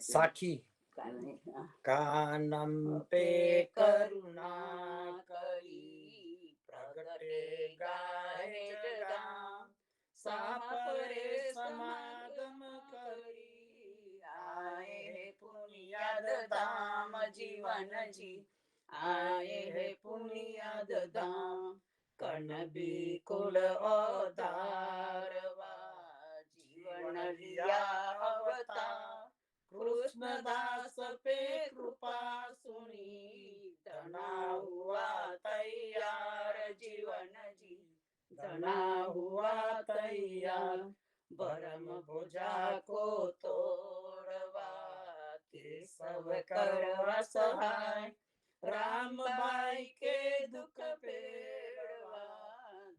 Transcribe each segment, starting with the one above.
साखी कानम पे करुणा करी प्रगटे गाहे जगा सापरे समागम करी आए है पुनियाद धाम जीवन जी आए है पुनियाद धाम कर्ण बिकुल अवतारवा जीवन लिया अवतार कृष्णदास पे कृपा सुनी धना हुआ तैयार जीवन जी धना हुआ तैयार बरम भुजा को तोड़वा के सब करवा सहाय राम बाई के दुख पेड़वा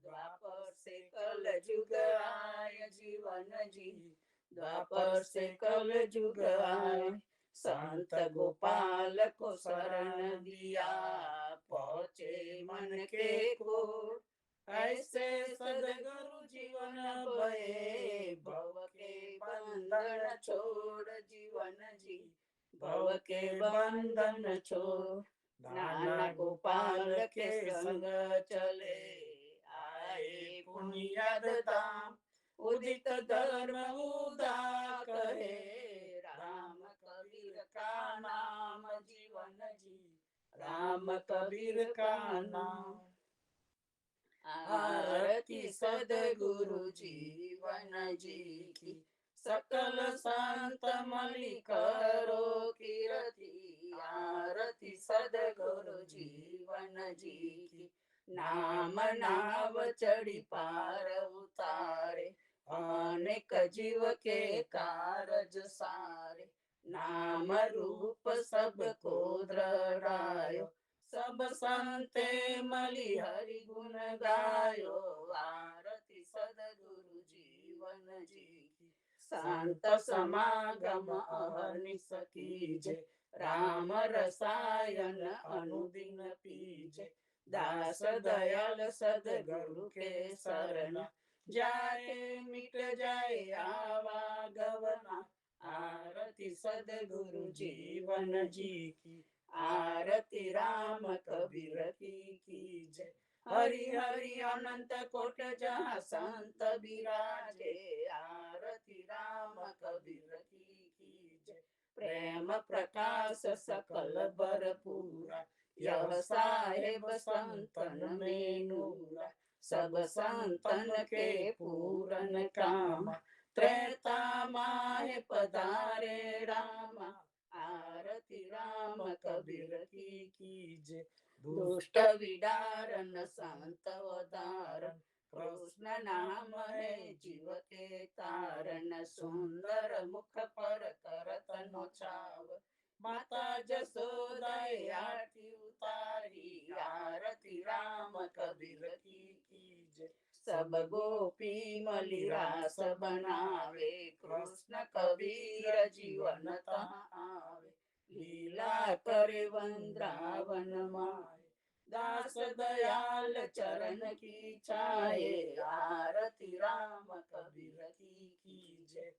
द्वापर से कल जुग आय जीवन जी द्वापर से कल जुग आए संत गोपाल को शरण दिया पहुँचे मन के को ऐसे सदगुरु जीवन भये भव के बंधन छोड़ जीवन जी भव के बंधन छोड़ नाना गोपाल के संग चले आए पुनियाद धाम उदित धर्म उदा कहे राम कबीर का नाम जीवन जी राम कबीर का नाम आरती सदगुरु जीवन जी की सकल संत मलि करो कीरति आरती सदगुरु जीवन जी की नाम नाव चढ़ी पार उतारे अनेक जीव के कारज सारे नाम रूप सबको दृढ़ायो सब संते मलि हरि गुण गायो आरती सदगुरु जीवन जी की संत समागम अहर्निश कीजे राम रसायन अनुदिन पीजे दास दयाल सदगुरु के शरण जाए मिट जाए आवागमना आरती सदगुरु जीवन जी की आरती राम कबीर की जय हरि हरि अनंत कोट जहाँ संत विराजे आरती राम कबीर की जय प्रेम प्रकाश सकल भरपूरा यह साहेब संतन में नूरा सब संतन के पूरन काम त्रेता माहे पधारे रामा आरती राम कबीर की जय दुष्ट विदारन संत अवतारण कृष्ण नाम है जीव के तारण सुंदर मुख पर करत नोचाव माता जसोदा आरती उतारी आरती राम कबीर की जय सब गोपी मलि रास बनावे कृष्ण कबीर जीवन तहाँ आवे लीला करे वृंदावन माए दास दयाल चरण की छाए आरती राम कबीर की जय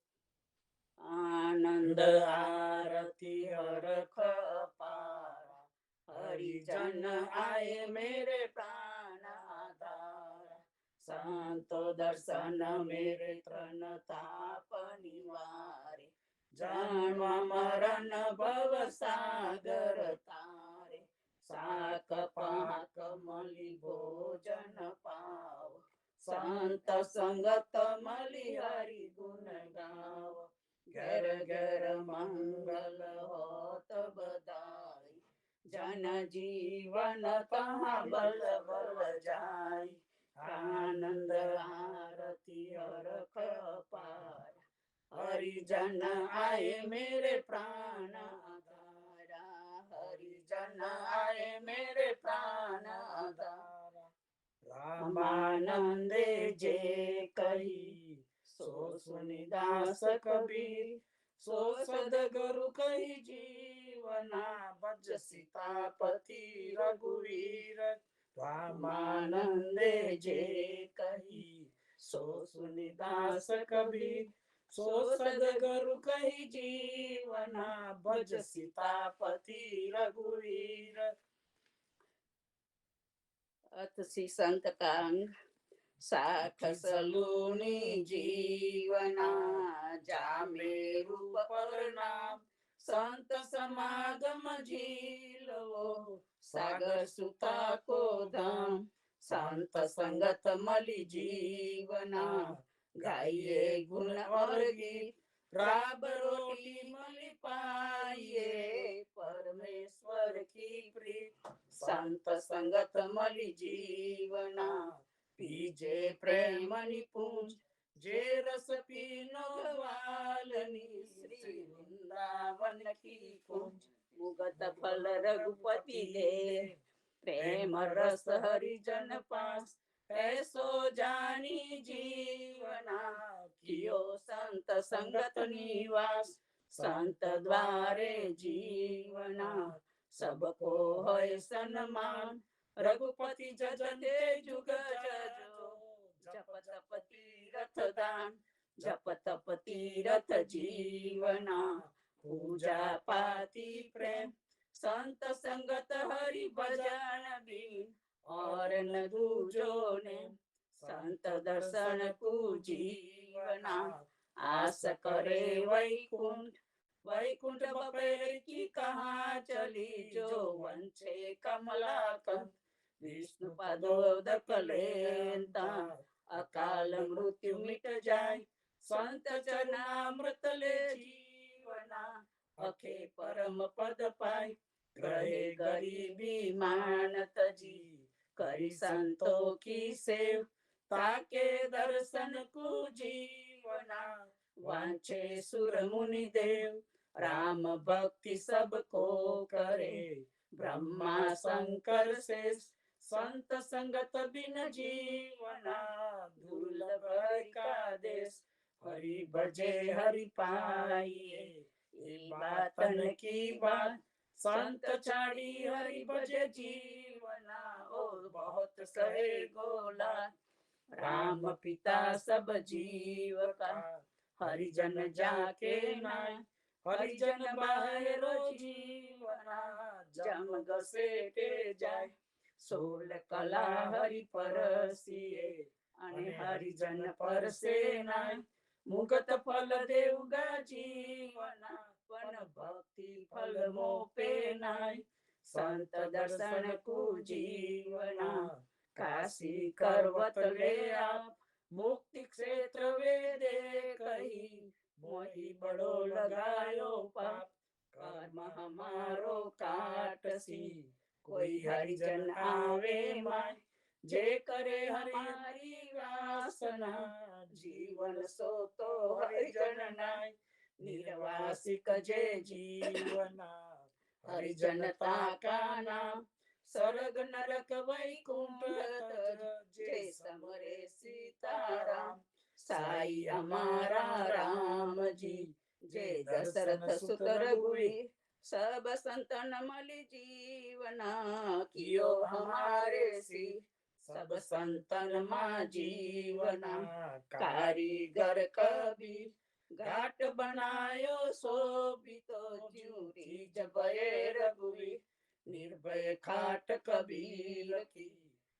आनंद आरती हरख पारा हरिजन आए मेरे प्राण आधारा संतो दर्शन मेरे तन ताप निवारे जन्म मरण भव सागर तारे साक पाक मलि भोजन पाव संत संगत मलि हरि गुण गाव घर घर मंगल होत बधाई जन जीवन कहाँ बल बल जाई आनंद आरती हरख पार हरिजन आए मेरे प्राण आधारा हरिजन आए मेरे प्राण आधारा रामानंदे जे कही सो सुनिदास कबीर सो सदगुरु कही जीवना भज सीतापति रघुवीर रामानंदे जे कही सो सुनिदास कबीर सो सदगुरु कही जीवना भज सीतापति रघुवीर। अथ श्री संत का अंग साख सलूनी जीवना जामे रूप परिणाम संत समागम झीलो सागर सुता को धाम संत संगत मलि जीवना गाइए गुण और गीत राब रोटी मलि पाइए परमेश्वर की प्रीत संत संगत मलि जीवना पीजे प्रेम निपुंज जे रस पीनो ग्वालनी श्री वृंदावन की कुंज मुगत फल रघुपति दे प्रेम रस हरिजन पास ऐसो जानी जीवना कियो संत संगत निवास संत द्वारे जीवना सबको है सन्मान रघुपति जजते जुग जजो जप तप तीरथ दान जप तप तीरथ जीवना पूजा पाती प्रेम संत संगत हरि भजन बिन और न दूजो ने संत दर्शन को जीवना आस करे वैकुंठ वैकुंठ बपेर की कहाँ चली जो वंशे कमलाकंठ विष्णु पदोदक लेता अकाल मृत्यु मिट जाए संत चरणामृत ले जीवना अखे परम पद पाए ग्रहे गरीबी मानत जी करी संतों की सेव ताके दर्शन को जीवना वांछे सुर मुनि देव राम भक्ति सबको करे ब्रह्मा शंकर से संत संगत बिन जीवना दुर्लभ का देश हरि भजे हरि पाइए ये बातन की बात संत छाड़ी हरि भजे जीवना ओ बहुत कहे गोला राम पिता सब जीव का हरिजन जाके नाय हरिजन बाहरो जीवना जम घसेटे जाय सोल कला हरि परसिए अने हरिजन परसे नाय मुगत फल देवगा जीवना पण भक्ति फल मोपे नाय संत दर्शन को जीवना काशी करवत ले आप मुक्ति क्षेत्र वेदे कही मोही बड़ो लगायो पाप कर्म हमारो काटसी कोई हरिजन आवे माय जे करे हमारी वासना जीवन सो तो हरिजन नाय निर्वासिक जे जीवना हरिजनता का नाम स्वर्ग नरक वैकुंठ जे समरे सीताराम साई हमारा राम जी जे दशरथ सुत रघुवीर सब संतन मलि जीवना कियो हमारे सी सब संतन मा जीवना कारीगर कबीर घाट बनायो शोभितो ज्योति जबे रघुवीर निर्भय खाट कबीर की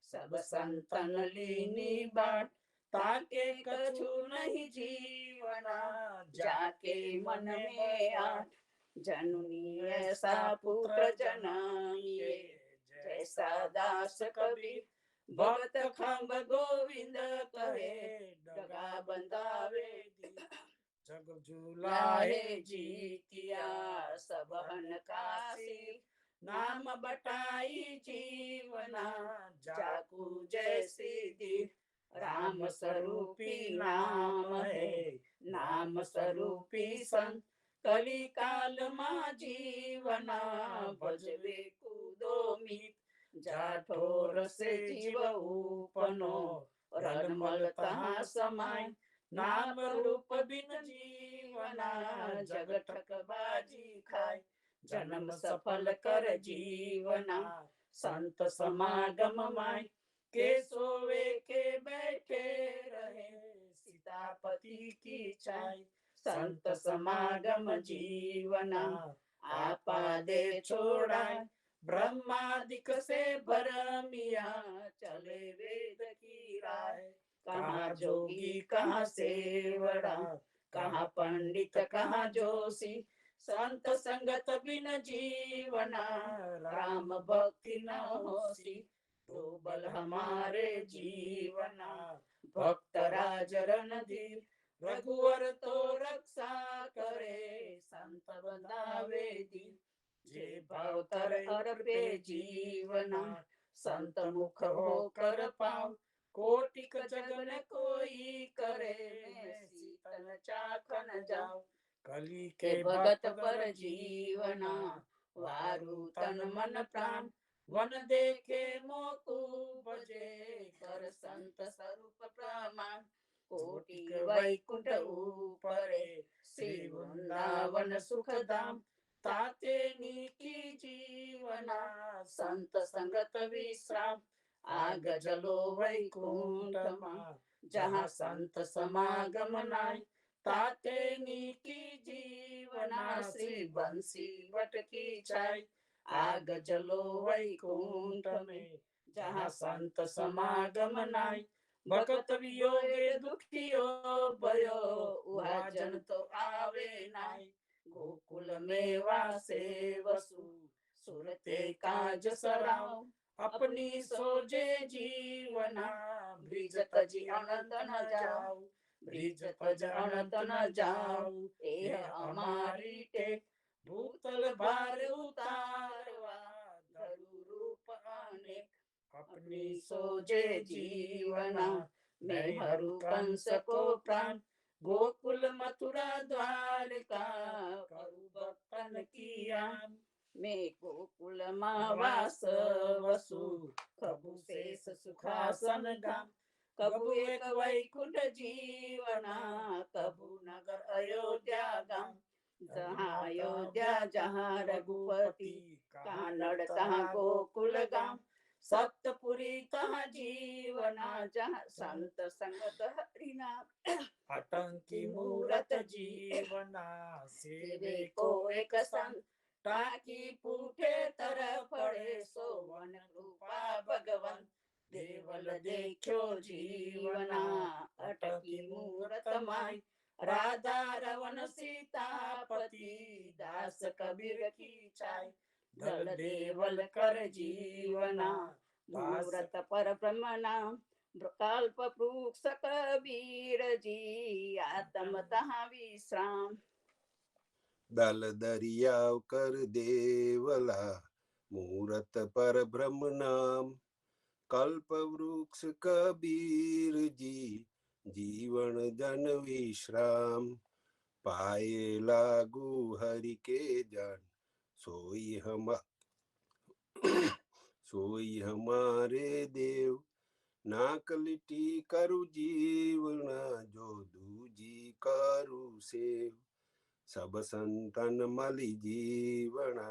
सब संतन लीनी बाट ताके कछु नहीं जीवना जाके मन में आठ जननी ऐसा पुत्र जनाइए जैसा दास कबीर भक्त खंब गोविंद कहे डगा बंधावे दी जग झूलाहे जीतिया सबहन काशी नाम बटाई जीवना जाकू जैसी दी राम स्वरूपी नाम है नाम स्वरूपी संत कली काल मा जीवना भजवे कूदो मीत जाठोर से जीव उपनो रनमल तहाँ समाय नाम रूप बिन जीवना जग ठक बाजी खाय जन्म सफल कर जीवना संत समागम माय के सोवे के बैठे रहे सीतापति की चाय। संत समागम जीवना आपा दे छोड़ाए। ब्रह्मादिक से भरमिया चले वेद की राय। कहाँ जोगी कहाँ सेवड़ा, कहाँ पंडित कहाँ जोशी। संत संगत बिन जीवना राम भक्ति न होसी। तो बल हमारे जीवना भक्त राज रणधीर। रघुवर तो रक्षा करे संत बंधावे दीन। जे भावतर अर्पे जीवना संत मुख होकर पाओ। कोटिक जगन कोई करे मैं सीतन चाखन जाओ। कली के भगत पर जीवना वारु तन मन प्राण। वन देखे मोकु बजे कर संत स्वरूप प्रमाण। कोटि वैकुंठ ऊपरे श्री वृंदावन सुख धाम। ताते नीति जीवना संत संगत विश्राम। आग जलो वैकुंठ मा जहाँ संत समागम नाय। ताते नीति जीवना श्री बंसी बट की छाय। आग जलो वैकुंठ में जहाँ संत समागम नाय। भगत वियोगे दुखियो भयो उहा जन तो आवे नाय। गोकुल में वासे वसु सुरते काज सराओ। अपनी सोजे जीवना ब्रिज तजी अनंत न जाओ। ब्रिज तज अनंत न जाओ एह हमारी टेक। भूतल भार उतारवा धरु रूप अनेक। अपनी सोजे जीवना मैं हरू कंस को प्राण। गोकुल मथुरा द्वारका करु भक्तन की आन। मैं गोकुल मावास वसु कबु शेष सुखासन गाम। कबु एक वैकुंठ जीवना कबु नगर अयोध्या गाम। जहाँ अयोध्या जहाँ रघुपति कानड़ तहाँ गोकुल गाम। सप्तपुरी तहाँ जीवना जहाँ संत संगत हरि नाम। आतंकी मूरत जीवना सेवे को एक संग। टाकी पूठे तरह पड़े सोवन कृपा भगवन। देवल देखो जीवना अटकी मूरत माई। राधा रवन सीतापति दास कबीर की चाय। दल देवल कर जीवना मूरत पर ब्रह्म नाम। कल्प वृक्ष कबीर जी आत्म तहाँ विश्राम। दल दरियाव कर देवला मूरत पर ब्रह्म नाम। कल्प वृक्ष कबीर जी जीवन जन विश्राम। पाए लागू हरि के जन सोई हम सोई हमारे देव। नाक लिटी करु जीवना जो दूजी करु सेव। सब संतन मलि जीवना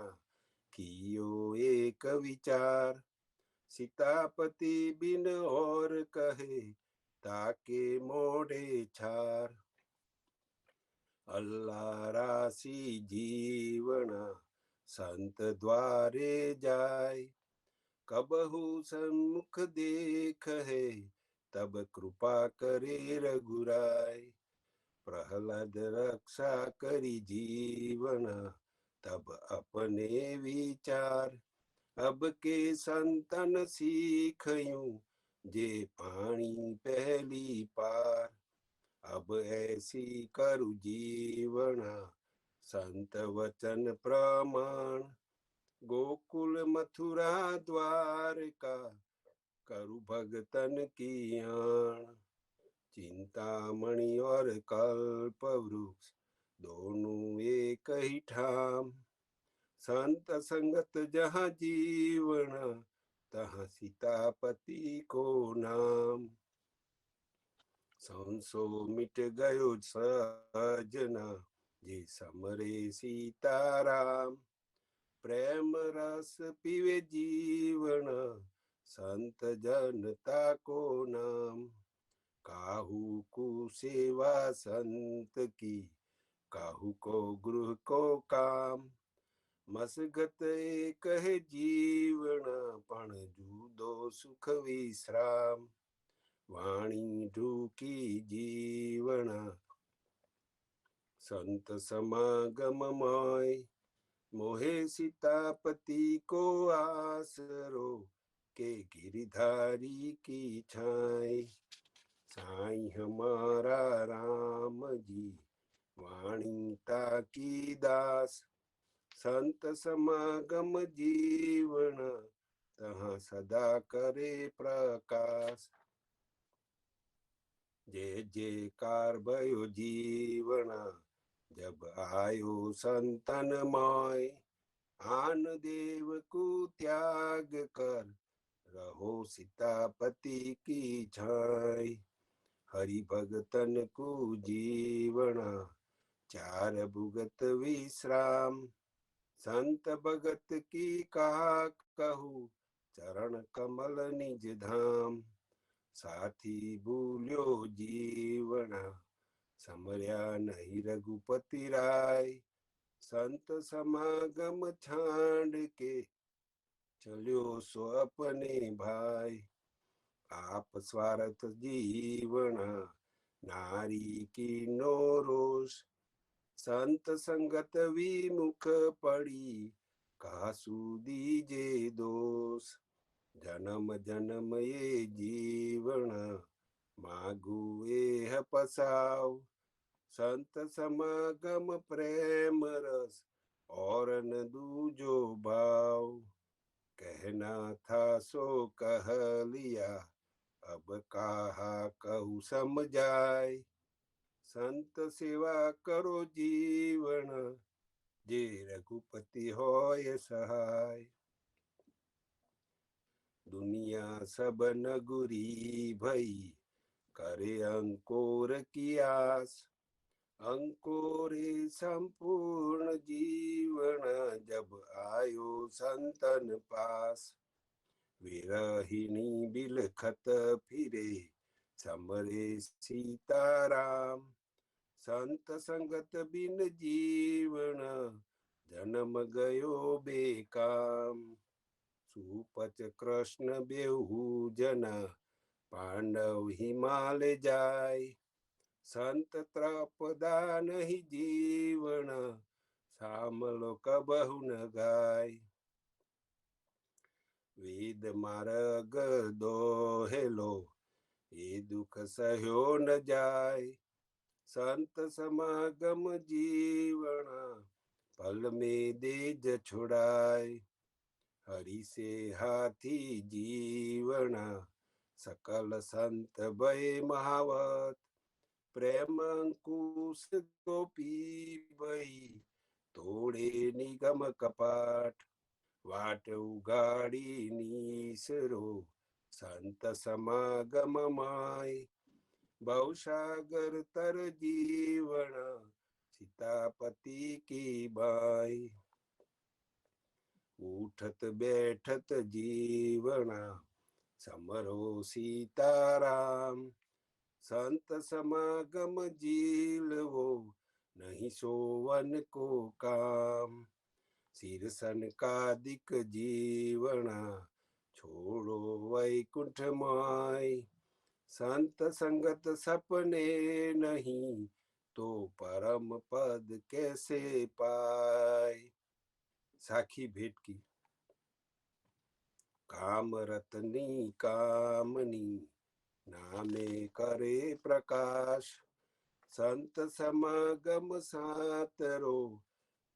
कियो एक विचार। सीतापति बिन और कहे ताके मोढ़े छार। अल्लाह राशि जीवना संत द्वारे जाय। कबहु सन्मुख देख है तब कृपा करे रघुराय। प्रहलाद रक्षा करी जीवना तब अपने विचार। अब के संतन सीखयूं जे पानी पहली पार। अब ऐसी करु जीवना संत वचन प्रमाण। गोकुल मथुरा द्वारका करु भगतन की आन। चिंतामणि और कल्प वृक्ष दोनों एक ही ठाम। संत संगत जहाँ जीवना तहाँ सीतापति को नाम। संसो मिट गयो सजना जे समरे सीताराम। प्रेम रस पीवे जीवना संत जनता को नाम। काहू को सेवा संत की, काहू को गृह को काम। मसगत एक है जीवन, पण जूदो सुख विश्राम। वाणी ढूकी जीवन, संत समागम मोय। मोहे सीतापति को आसरो, के गिरधारी की छाई। साईं हमारा राम जी, वाणी ताकी दास। संत समागम जीवन, तहाँ सदा करे प्रकाश। जय जयकार भयो जीवन, जब आयो संतन मोय। आन देव को त्याग कर, रहो सीतापति की छाई। हरि भगतन को जीवना, चार भुगत विश्राम। संत भगत की कहा कहूँ, चरण कमल निज धाम। साथी भूल्यो जीवना, समर्या नहीं रघुपति राय। संत समागम छांड के, चल्यो सो अपने भाई। आप स्वार्थ जीवना, नारी की नो रोष। संत संगत विमुख पड़ी, कासु दीजे दोष। जन्म जन्म ये जीवन, मागु एह पसाव। संत समागम प्रेम रस, और न दूजो भाव। कहना था सो कह लिया, अब कहा कहूँ समझाए। संत सेवा करो जीवन, जे रघुपति होय सहाय। दुनिया सब नगुरी भई, करे अंकोर की आस। अंकोरे संपूर्ण जीवन, जब आयो संतन पास। विरहिणी बिलखत फिरे, समरे सीताराम। संत संगत बिन जीवन, जन्म गयो बेकाम। सुपच कृष्ण बेहू जना, पांडव हिमालय जाय। संत त्रपदा नहीं जीवन, सामलो कबहु न गाय। वेद मार्ग दोहेलो, ये दुख सहयो न जाय। संत समागम जीवना, पल में देज छुड़ाए। हरि से हाथी जीवना, सकल संत भय महावत। प्रेम अंकुश गोपी भई, तोड़े निगम कपाट। वाट उगाड़ी नीसरो, संत समागम माय। भवसागर तर जीवन, सीतापति की बाई। उठत बैठत जीवना, समरो सीताराम। संत समागम जील वो, नहीं सोवन को काम। सिर सनकादिक जीवना, छोड़ो वैकुंठ माय। संत संगत सपने नहीं, तो परम पद कैसे पाए। साखी भेंट की। काम रतनी कामनी, नामे करे प्रकाश। संत समागम सातरो,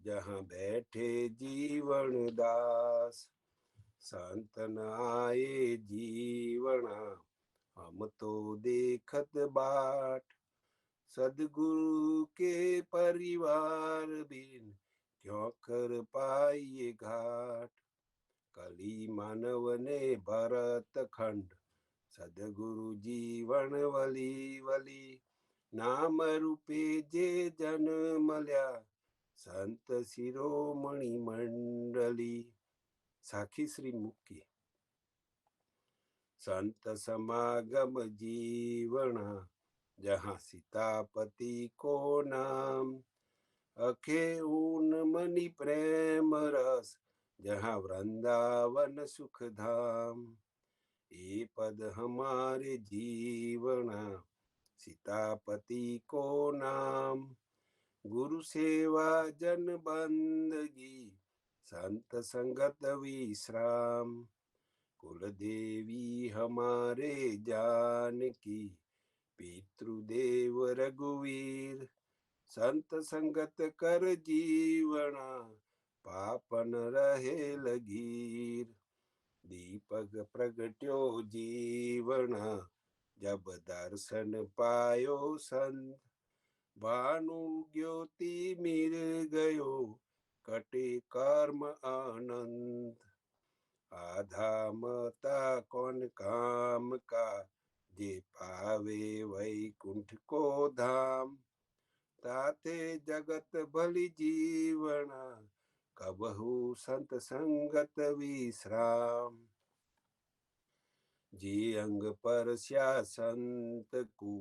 जहाँ बैठे जीवन दास। संत न आए जीवना, हम तो देखत बाट। सदगुरु के परिवार बिन, क्यों कर पाइए घाट। कली मानव ने भरत खंड, सदगुरु जीवन वली वली। नाम रूपे जे जन्मल्या, संत शिरोमणि मंडली। साखी श्री मुक्की। संत समागम जीवना जहाँ सीतापति को नाम अखे ऊन मणि प्रेम रस जहाँ वृंदावन सुख धाम ये पद हमारे जीवना सीतापति को नाम गुरु सेवा जन बंदगी संत संगत विश्राम कुल देवी हमारे जानकी पितृदेव रघुवीर संत संगत कर जीवना पापन रहे लगीर दीपक प्रगट्यो जीवना जब दर्शन पायो संत भानु ज्योति मिल गयो कटे कर्म आनंद आधा मता कौन काम का जे पावे वैकुंठ को धाम ताते जगत भली जीवना कबहु संत संगत विश्राम जी अंग पर स्या संत को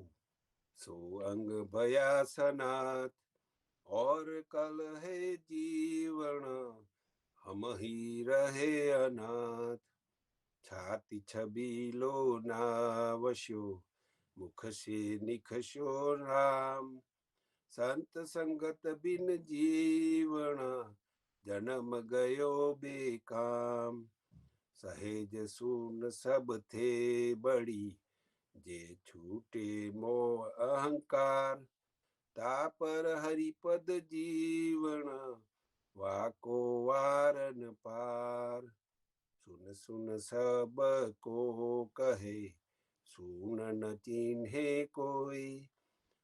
सो अंग भया सनाथ और कल है जीवन हम ही रहे अनाथ छाती छबीलो नावश्यो मुख से निखशो राम संत संगत बिन जीवना जन्म गयो बेकाम सहेज सुन सब थे बड़ी जे छूटे मोह अहंकार तापर हरिपद जीवना वाको वारन पार सुन सुन सब को कहे सुन न चिन्हे कोई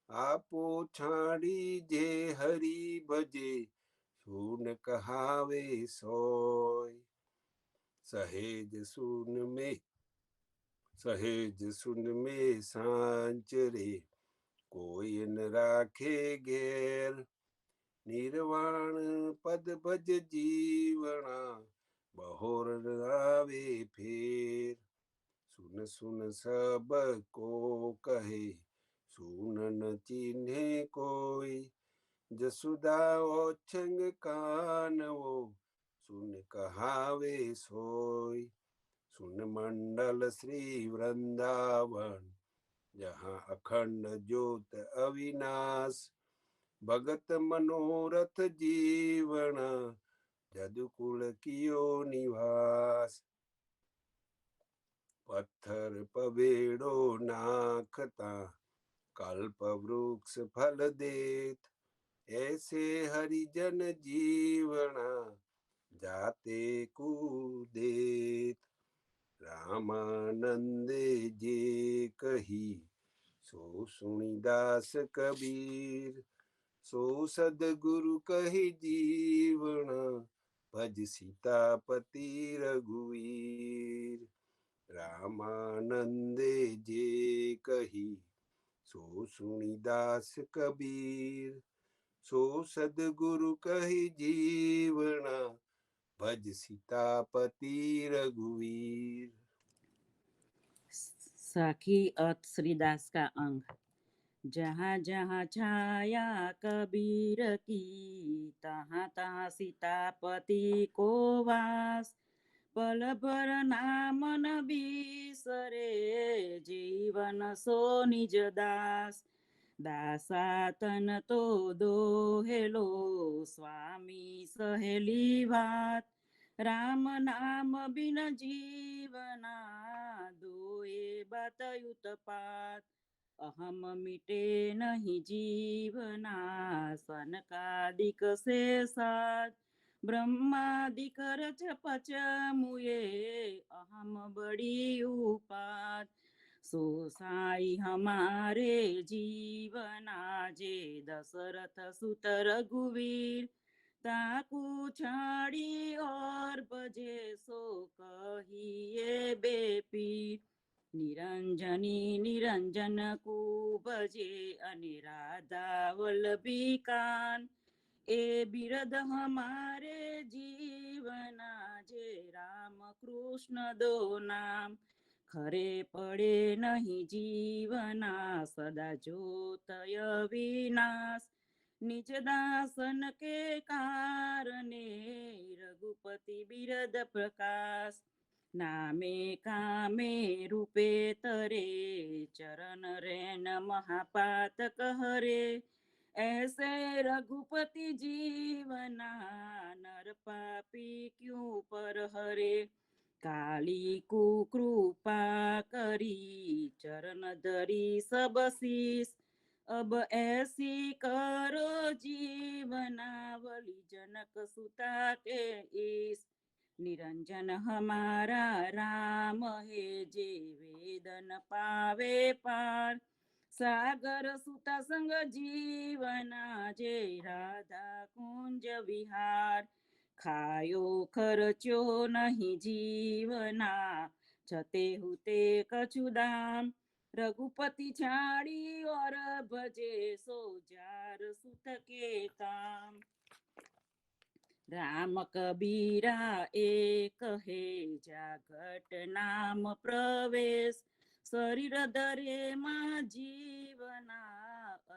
आपो छाड़ी जे हरि भजे सुन कहावे सोय सहेज सुन में सांच रे कोई न राखे गैर निर्वाण पद भज जीवना बहोर आवे फेर सुन सुन सब को कहे सुन न चिन्हे कोई जसुदा ओछंग कान वो सुन कहावे सोय सुन मंडल श्री वृंदावन जहाँ अखंड ज्योत अविनाश भगत मनोरथ जीवन जदुकुल कियो निवास पत्थर पवेड़ो नाखता कल्प वृक्ष फल देत ऐसे हरिजन जीवना जाते कुदेत रामानंदे जे कही सो सुनिदास कबीर सो सदगुरु कही जीवना भज सीतापति रघुवीर रामानंदे जे कही सो सुनिदास कबीर सो सदगुरु कही जीवना भज सीतापति रघुवीर। साखी अर्थ श्रीदास का अंग। जहाँ जहाँ छाया कबीर की तहाँ तहाँ सीतापति को वास पल भर नाम न बिसरे जीवन सो निज दास दासा तन तो दोहेलो स्वामी सहेली भात राम नाम बिन जीवना दोए बात युतपात अहम मिटे नहीं जीवना सनकादिक से साथ ब्रह्मादिक रच पच मुए अहम बड़ी उपात सो साई हमारे जीवना जे दशरथ सुत रघुवीर ताकू छाड़ी और बजे सो कहिए बेपीर निरंजनी निरंजन को बजे अनिराधा वल्लभी कान ए बिरद हमारे जीवना जे राम कृष्ण दो नाम ખરે પડે નહીં જીવના સદા જોતય વિનાશ નિજ દાસન કે કારણે રઘુપતિ બિરદ પ્રકાશ નામે કામે રૂપે તરે ચરણ રેન મહાપાતક હરે ऐसे रघुपति जीवना नर पापी क्यों पर हरे काली कुकृपा करी चरण धरी सब शीस अब ऐसी करो जीवनावली जनक सुता के ईस निरंजन हमारा राम है जे वेदन पावे पार सागर सुता संग जीवना जे राधा कुंज विहार खायो खर्चो नहीं जीवना छते हुते कछुदाम रघुपति छाड़ी और भजे सो जार सुत के काम राम कबीरा एक है जागट नाम प्रवेश शरीर दरे माँ जीवना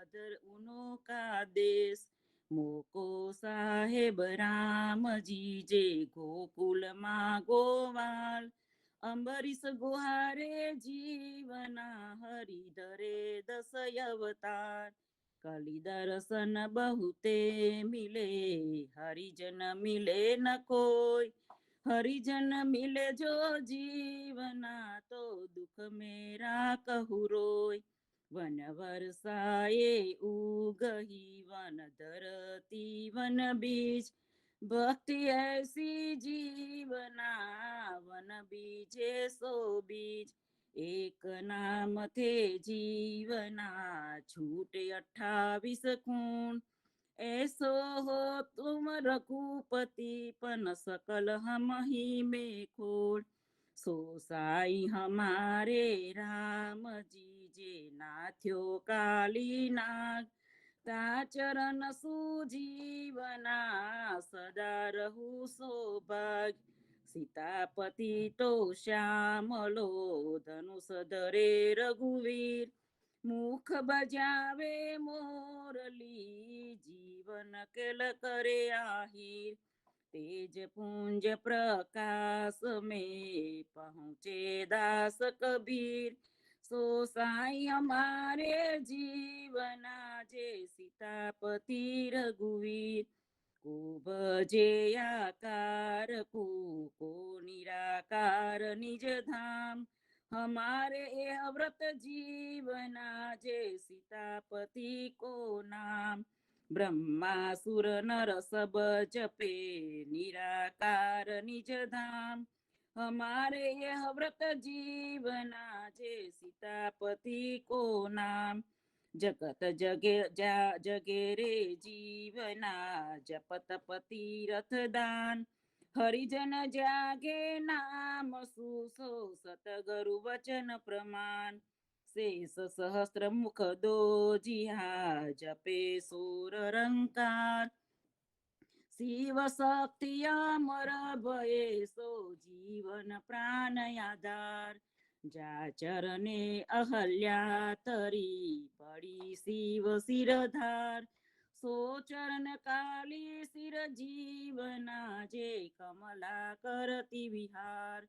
अदर उनो का देश मोको साहेब राम जी जे गोकुल माँ गोवाल अंबरीश गुहारे जीवना हरि धरे दस अवतार कली दर्शन बहुते मिले हरिजन मिले न कोई हरिजन मिले जो जीवना तो दुख मेरा कहु रोय वन वर्षाए उगही वन धरती वन बीज भक्ति ऐसी जीवना वन बीजे सो बीज एक नाम थे जीवना छूटे 28 खून ऐसो हो तुम रघुपति पन सकल हम ही में खोड़ सो साई हमारे राम जी जे नाथ्यो काली नाग ता चरण सुजीवना सदा रहु सौभाग्य सीतापति तो श्यामलो धनुष धरे रघुवीर मुख बजावे मोरली जीवन केल करे आहिर तेज पुंज प्रकाश में पहुँचे दास कबीर सो साई हमारे जीवना जे सीतापति रघुवीर को भजे आकार को निराकार निज धाम हमारे यह व्रत जीवना जे सीतापति को नाम ब्रह्मासुर नर सब जपे निराकार निज धाम हमारे यह व्रत जीवना जे सीतापति को नाम जगत जगे जगे रे जीवना जपत पति रथ दान हरिजन जागे नाम सुसो सतगरु वचन प्रमाण शेष सहस्त्र मुख दो जिहा जपे सूर रंकार शिव शक्ति अमर भये सो जीवन प्राण आधार जा चरणे अहल्या तरी पड़ी शिव सिरधार सो चरण काली सिर जीवना जे कमला करती विहार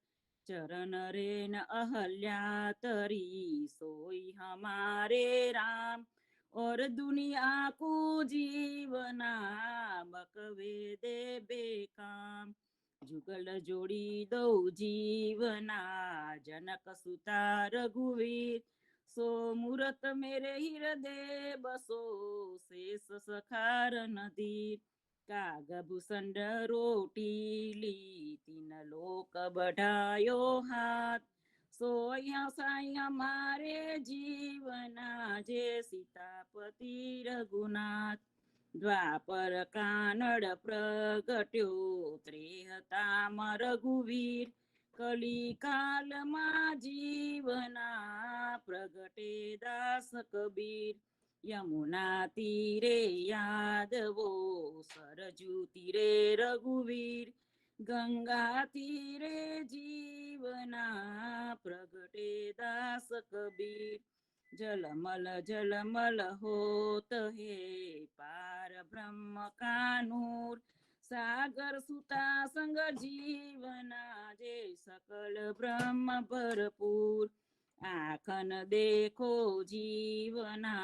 चरण रेन अहल्या तरी सोई हमारे राम और दुनिया को जीवना बकवे दे बेकाम जुगल जोड़ी दो जीवना जनक सुता रघुवीर सो मूरत मेरे हृदय बसो शेष सखार नदीर कागभूषण रोटीली तीन लोक बढ़ायो हाथ सोया साई हमारे जीवना जे सीतापति रघुनाथ द्वापर कानड़ प्रगट्यो त्रेहताम रघुवीर कली काल मा जीवना प्रगटे दास कबीर यमुना तीरे यादवो सरजू तीरे रघुवीर गंगा तीरे जीवना प्रगटे दास कबीर जलमल होत है पार ब्रह्म का नूर सागर सुता संग जीवना जे सकल ब्रह्म भरपूर आखन देखो जीवना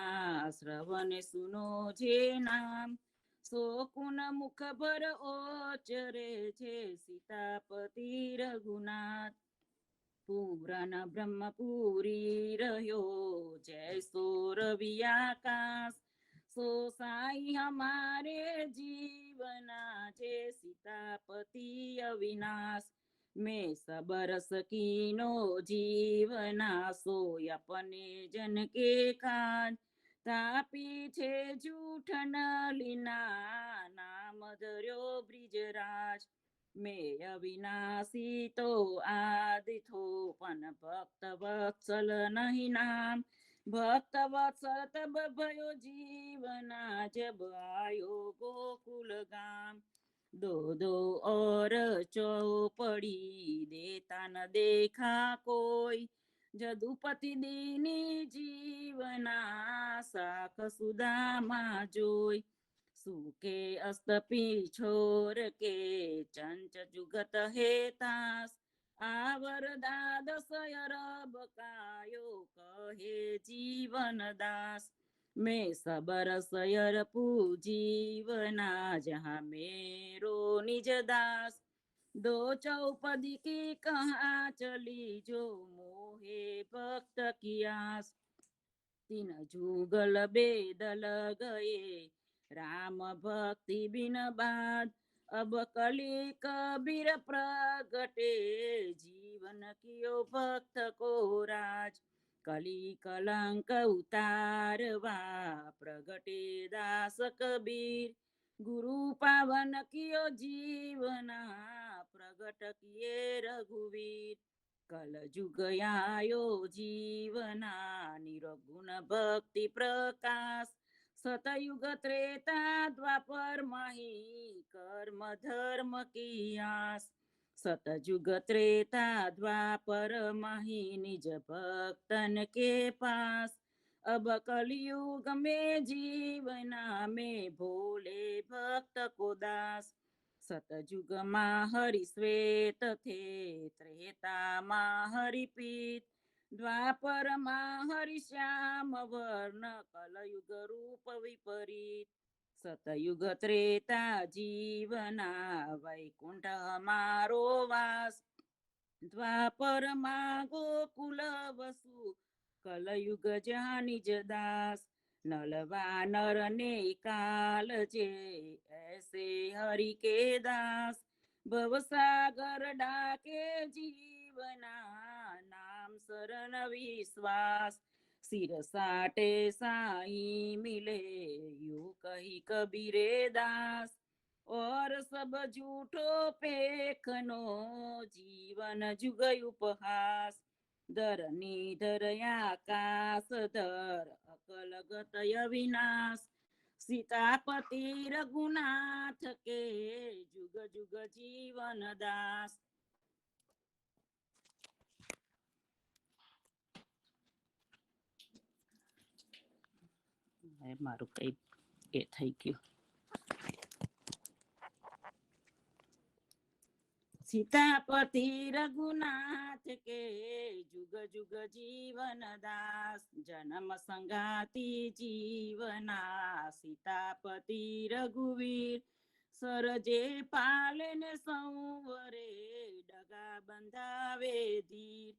श्रवण सुनो जे नाम शोकुन मुख पर ओचरे छे सीतापति रघुनाथ पुराण ब्रह्मपुरी रह्यो जैसो रवि आकाश सो साई हमारे जीवना छे सीतापति अविनाश में सबरस कीनो जीवना सो अपने जन के काज तापी छे जूठन लीना नाम धर्यो ब्रिजराज मैं अविनाशी तो आदि थो पन भक्त वत्सल नहीं नाम भक्त वत्सल तब भयो जीवना जब आयो गोकुल गाम दो दो और चौपड़ी देता न देखा कोई जदुपति दीनी जीवना साख सुदामा जोई सूके अस्तपी छोर के चंच जुगत हेतास आवर दादस अरब कायो कहे जीवन दास मैं सबर सयर पूजीवना जहाँ मेरो निज दास दो चौपदी की कहाँ चली जो मोहे भक्त की आस तीन जुगल बेदल गए राम भक्ति बिन बाद अब कली कबीर प्रगटे जीवन कियो भक्त को राज कली कलंक उतारवा प्रगटे दास कबीर गुरु पावन कियो जीवना प्रगट किए रघुवीर कल जुग आयो जीवना निरगुण भक्ति प्रकाश सतयुग त्रेता द्वापर माही कर्म धर्म की आस सतयुग त्रेता द्वापर माही निज भक्तन के पास अब कलयुग में जीवना में भोले भक्त को दास सतयुग माँ हरि श्वेत थे त्रेता माँ हरि पीत द्वापर माँ हरि श्याम वर्ण कलयुग रूप विपरीत सतयुग त्रेता जीवना वैकुंठ हमारो वास द्वापर माँ गोकुल वसु कलयुग जहाँ निज दास नलवा नर ने काल जे ऐसे हरि के दास भवसागर डाके जीवना नाम शरण विश्वास सिर साटे साई मिले यू कही कबीरे दास और सब झूठो पेखनो जीवन जुग उपहास धर निधर आकाश धर अकल गत विनाश सीतापति रघुनाथ के जुग जुग जीवन दास મારું કઈ એ થઈ ગયું सीतापति रघुनाथ के जुग जुग जीवन दास जन्म संगाति जीवना सीतापति रघुवीर सरजे पालन संवरे डगा बंधावे धीर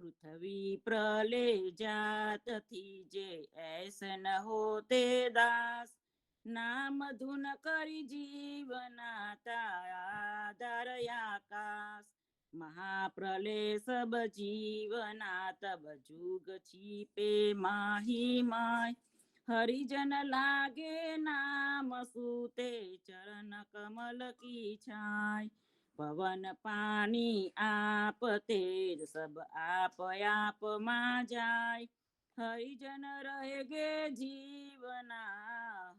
पृथ्वी प्रले जात थी जे ऐसे न होते दास नाम धुन करी जीवनाता आधार आकाश महाप्रलय सब जीवना तब जुग छिपे माही माय हरिजन लागे नाम सूते चरण कमल की छाय पवन पानी आप तेज सब आप आप मा जाय हरिजन रहेगे जीवना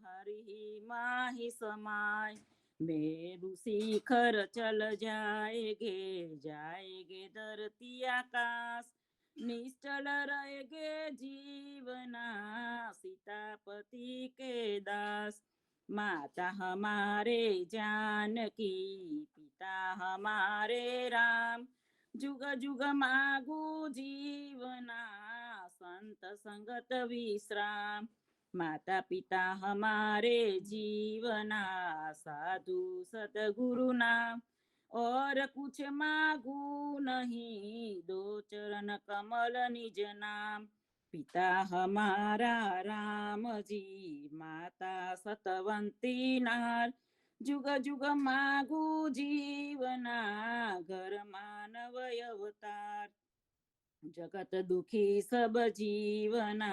हरि माही समाय मेरु शिखर चल जाएगे धरती आकाश, निश्चल रहेगे जीवना सीतापति के दास। माता हमारे जानकी, पिता हमारे राम, जुग जुग मागु जीवना संत संगत विश्राम। माता पिता हमारे जीवना साधु सतगुरु नाम, और कुछ मांगू नहीं, दो चरण कमल निज नाम। पिता हमारा राम जी, माता सतवंती नार, जुग जुग मागु जीवना घर मानव अवतार। जगत दुखी सब जीवना,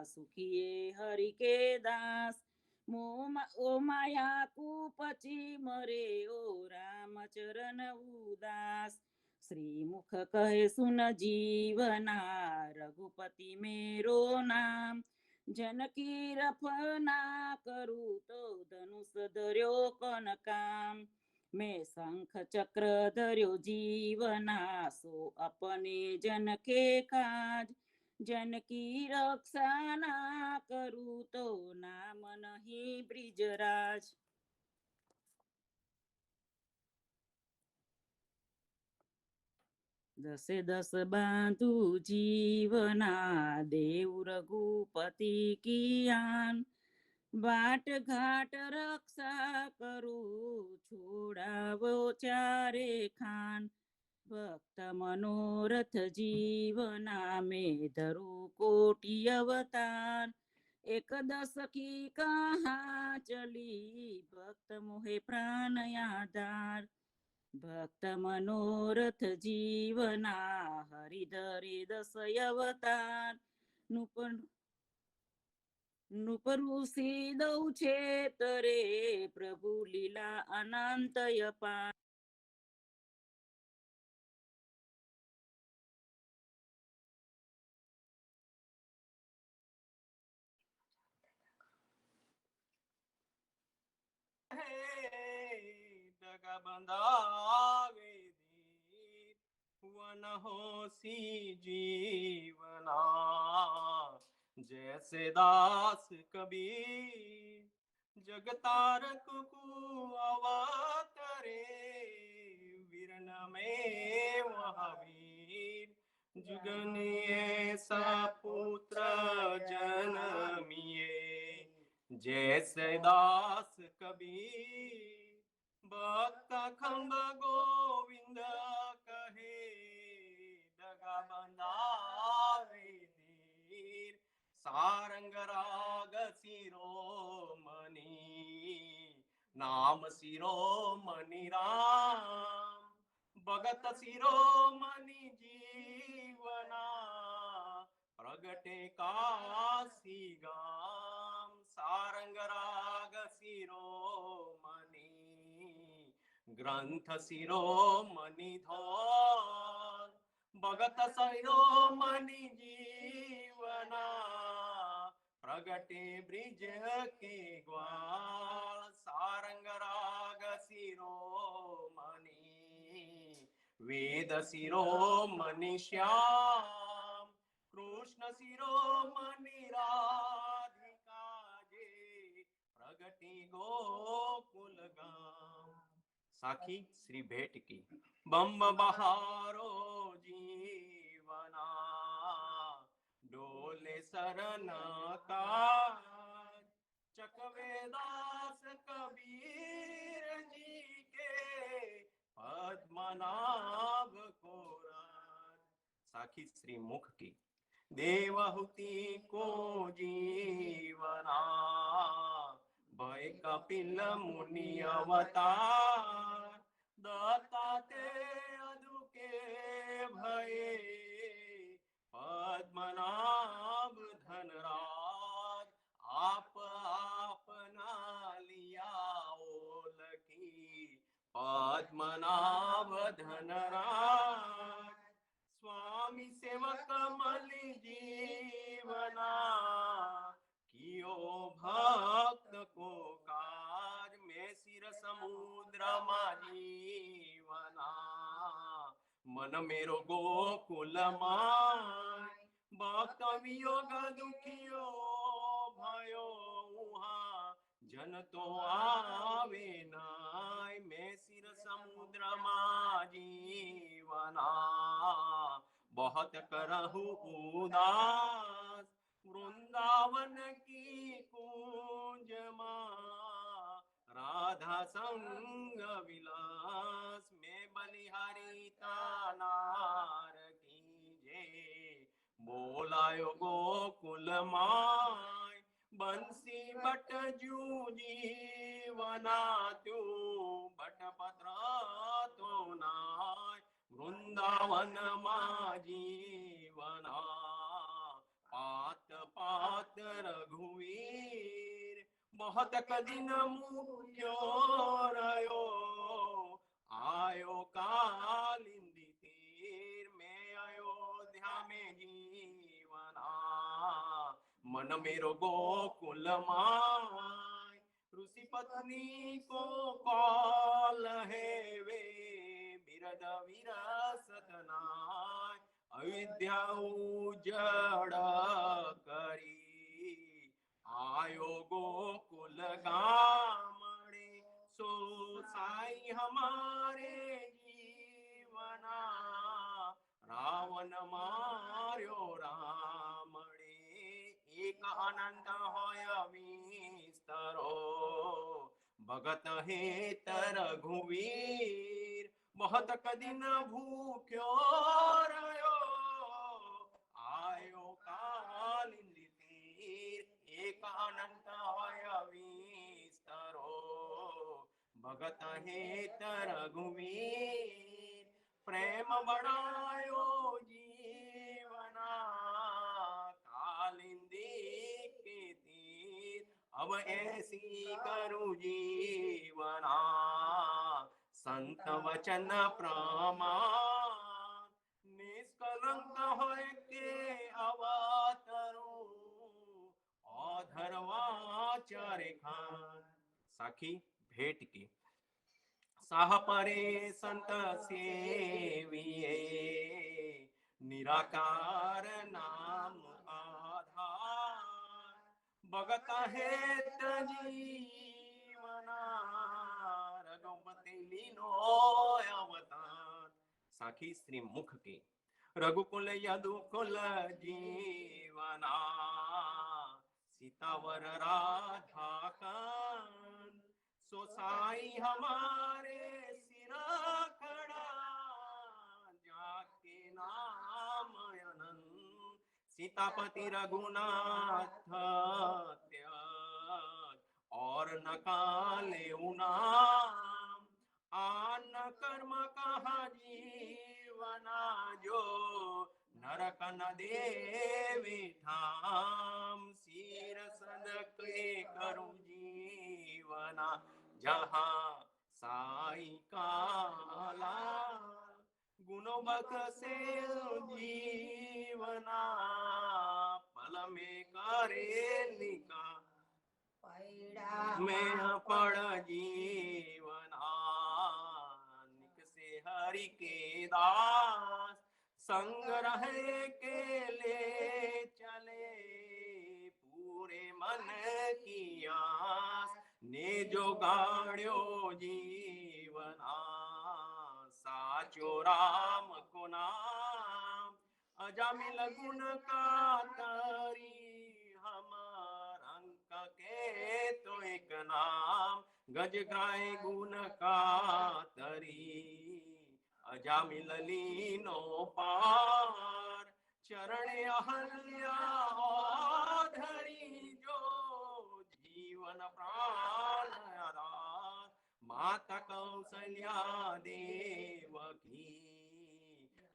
सुखिए हरि के दास। ओ माया कुपची मरे, ओ राम चरण उदास। श्रीमुख कहे सुन जीवना, रघुपति मेरो नाम। जनकी रफना करू तो, धनुष धर्यो कन काम। मैं शंख चक्र धर्यो जीवना, सो अपने जन के काज। जन की रक्षा ना करूँ तो, नाम नहीं ब्रिजराज। दसे दस बांधु जीवना, देव रघुपति की आन। बाट घाट रक्षा करूँ, छोड़ावो चारे खान। भक्त मनोरथ जीवना में, धरु कोटि अवतार। एक दस की कहाँ चली, भक्त मोहे प्राण आधार। भक्त मनोरथ जीवना, हरिधरे दस अवतार। नृपऋषि दौ छेतरे, प्रभु लीला अनंत अपार। दगा बंधावे दीर, वन होसी जीवना, जैसे दास कबीर। जगतारक को अवतरे, वीरन में महावीर। जुगनिये सपुत्र जनमिये, जैसे दास कबीर। भक्त खंड गोविंद कहे, दगा बंधावे दीर। सारंग राग शिरोमणि, नाम शिरोमणि राम। भगत शिरोमणि जीवना, प्रगटे काशी गाम। सारंग राग शिरोमणि, ग्रंथ शिरोमणि धोर। भगत शिरोमणि जीवना, प्रगटे ब्रिज के ग्वाल। सारंग राग शिरोमणि, वेद शिरोमणि श्याम। कृष्ण शिरोमणि राधिका जे, प्रगटी गोकुल गाम। साखी श्री भेट की बम बहारो जीवना, डोले सरन काज। चकवे दास कबीर जी के, पद्मनाभ को राज। साखी श्री मुख की देवहूति को जीवना, भय कपिल मुनि अवतार। दत्ताते अदु के भये, पद्मनाभ धनराज। आप अपना लिया ओलखी, पद्मनाभ धनराज। स्वामी सेवक मलि जीवना, कियो भक्त को काज। मैं सिर सम સમુદ્રમાં જીવના મન મેરો ગોકુલમાં ભક્ત વિયોગ દુખિયો ભયો ઉહા જન તો આવે નાય મેં સિર સમુદ્રમાં જીવના बहुत करहु उदास वृंदावन की कुंज में राधा संग विलास में बलिहारी तानार कीजे बोलायो गोकुल माय बंसी बट जीवना तू बट पत्र तो नाय वृंदावन માં જીવના પાત પાત રઘુવીર बहुत कदिन मुक्यो रयो आयो कालिंदी तीर में अयोध्या में जीवना मन मेरो गोकुल माय ऋषि पत्नी को कॉल है वे बिरद विरसत नाय अयोध्या उजड़ करी आयो गोकुल गामड़े सो साई हमारे जीवना रावण मार्यो रामड़े एक अनंत होय विस्तरो भगत हेत रघुवीर बहुत कदिन भूख्यो रयो आयो कालिंदी तीर एक अनंत होय विस्तरो भगत हेत रघुवीर प्रेम बढ़ायो जीवना कालिंदी के तीर अब ऐसी करूं जीवना संत वचन प्रमाण निष्कलंक होय के अवतरू अधर्वाचार्य खान साखी भेट की साह परे संत सेविये निराकार नाम आधार भगत हेत जीवना रघुपति लीनो अवतार साखी श्री मुख के रघुकुल यदुकुल जीवना सीतावर राधा कान सो साई हमारे सिर खड़ा जाके नाम अनंत सीतापति रघुनाथ त्याग और नकाले नाम आन कर्म कहा जीवना जो नरक न देवी धाम सिर सदके करूं जीवना जहाँ साई काला गुनो बख्शे जीवना पल में करे निका में पड़ जीवना निक से हरि के दास संग रहे के ले चले पूरे मन की आस ने जो गाड़ो जीवना साचो राम को नाम अजामिल गुण का तरी हमार अंक के तो एक नाम गज गाय गुण का तरी अजामिल लीनो पार चरण अहल्या धरी जो जीवन प्राण आधार माता कौशल्या देवकी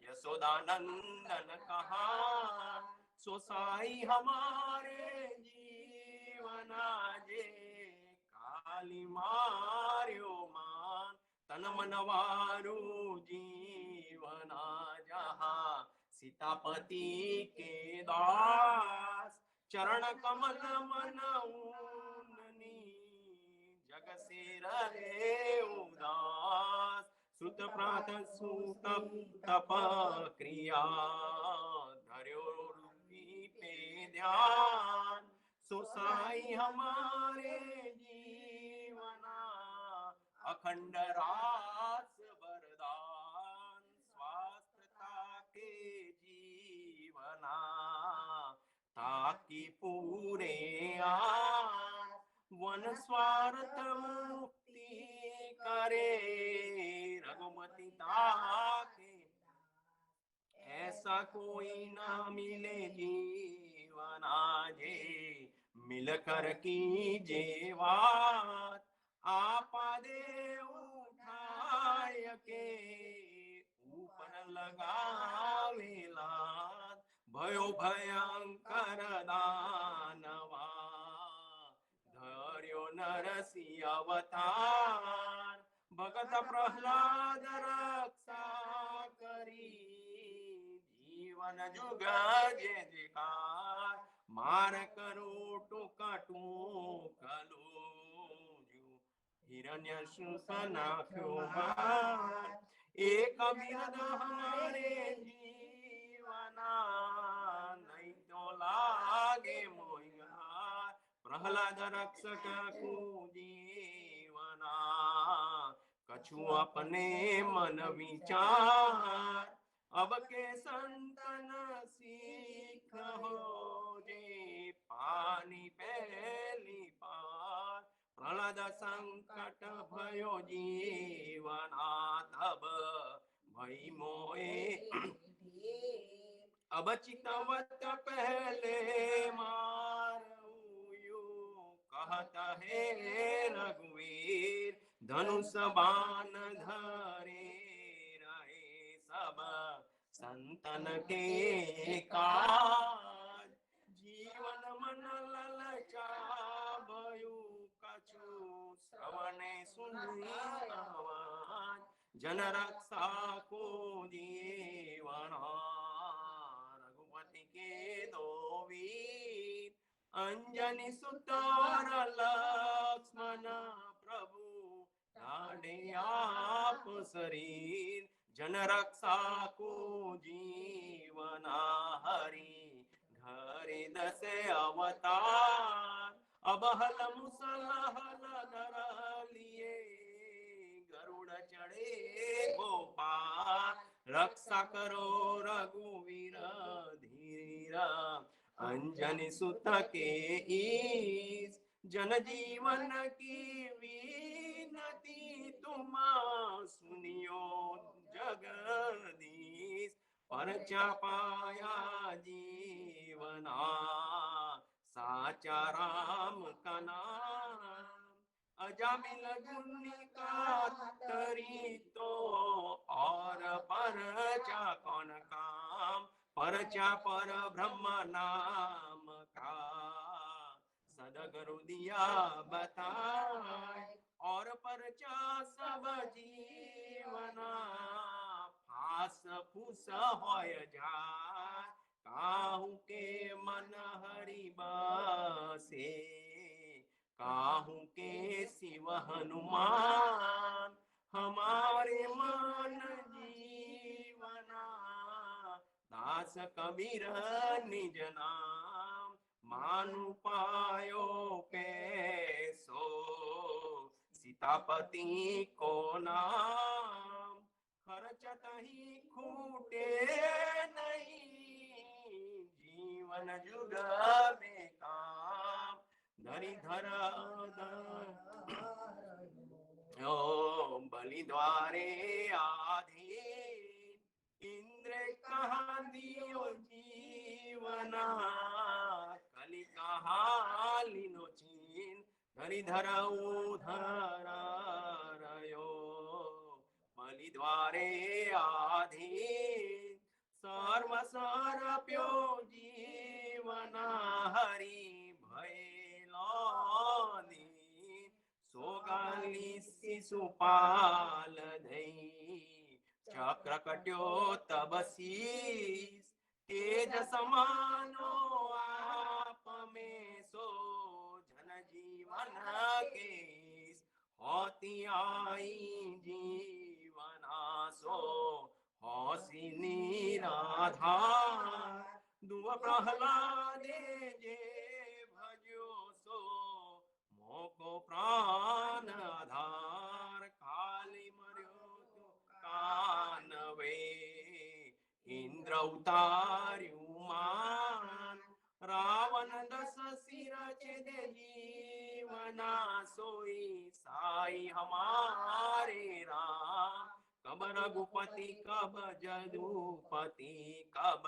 यशोदानंदन कहा सो साई हमारे जीवना जे काली मार्यो मान तन मन वारु जीवना जहाँ सीतापति के दास चरण कमल मन ऊननी जग से रहे उदास श्रुत प्रात सुत तप क्रिया धर्यो रूपी पे ध्यान सो साई हमारे जीवना अखंड रास वरदान स्वास्थ्यता के जीवना ताकि पूरे आन वन स्वार्थ मुक्ति करे रघुमति ताके ऐसा कोई ना मिले जीवना जे मिलकर कीजे बात आपा दे उठाय के ऊपर लगावेला भयो भयंकर दानवा धर्यो नरसी अवतार भगत प्रहलाद रक्षा करी जीवन जुग जय जयकार मार करो टोकटो कलो हिरण्यशुष नाख्यो मार एक बिरद हमारे जीवना नहीं तो लागे मोहिहार प्रहलाद रक्षक को जीवना कछु अपने मन विचार अब के संतन सीख हो जे पानी पहली पार प्रहलाद संकट भयो जीवना तब भई मोए अब चितवत पहले मारू कहत है रघुवीर धनुष बाण धरे रहे सब संतन के काज जीवन मन ललचा भयो कछु श्रवणे सुनी आवाज जन रक्षा को जीवना रघुपति के दो वीर अंजनी सुत और लक्ष्मण प्रभु लाडे आप शरीर जन रक्षा को जीवना हरि घरे दस अवतार अब हल मुसल हल धर लिए गरुड़ चढ़े गोपाल रक्षा करो रघुवीर धीर अंजनी सुत के ईश जन जीवन की विनती तुम सुनियो जगदीश परचा पाया जीवना साचा राम का नाम अजामिल गुनी का तरी तो और परचा कौन काम परचा पर ब्रह्म नाम का सदगुरु दिया बताए और परचा सब जीवना फास फूस होय जाय काहू के मन हरि बसे काहू के शिव हनुमान हमारे मन जीवना दास कबीर निज नाम मानु पायो कैसो सीतापति को नाम खर्चत ही खूटे नहीं जीवन जुग में काम धरी धर बलि द्वारे आधे इंद्र कहा दियो जीवना कलि कहा लिनो चीन धरी धर उधर रयो बलि द्वारे आधे सर्व सर्प्यो जीवना हरि भैलोनी सोगाली शिशुपाल धई चक्र कट्यो तब शीस तेज समानो आप में सो जन जीवन के हो आपत्ति आई जीवना सो होसी निराधार दुआ प्रहलादे जे भजो सो मोको प्राण आधार काली मर्यो तो कानवे इंद्र उतार्यु मान रावण दस सिर छेदे जीवना सोई साई हमारे राम कब रघुपति कब जदुपति कब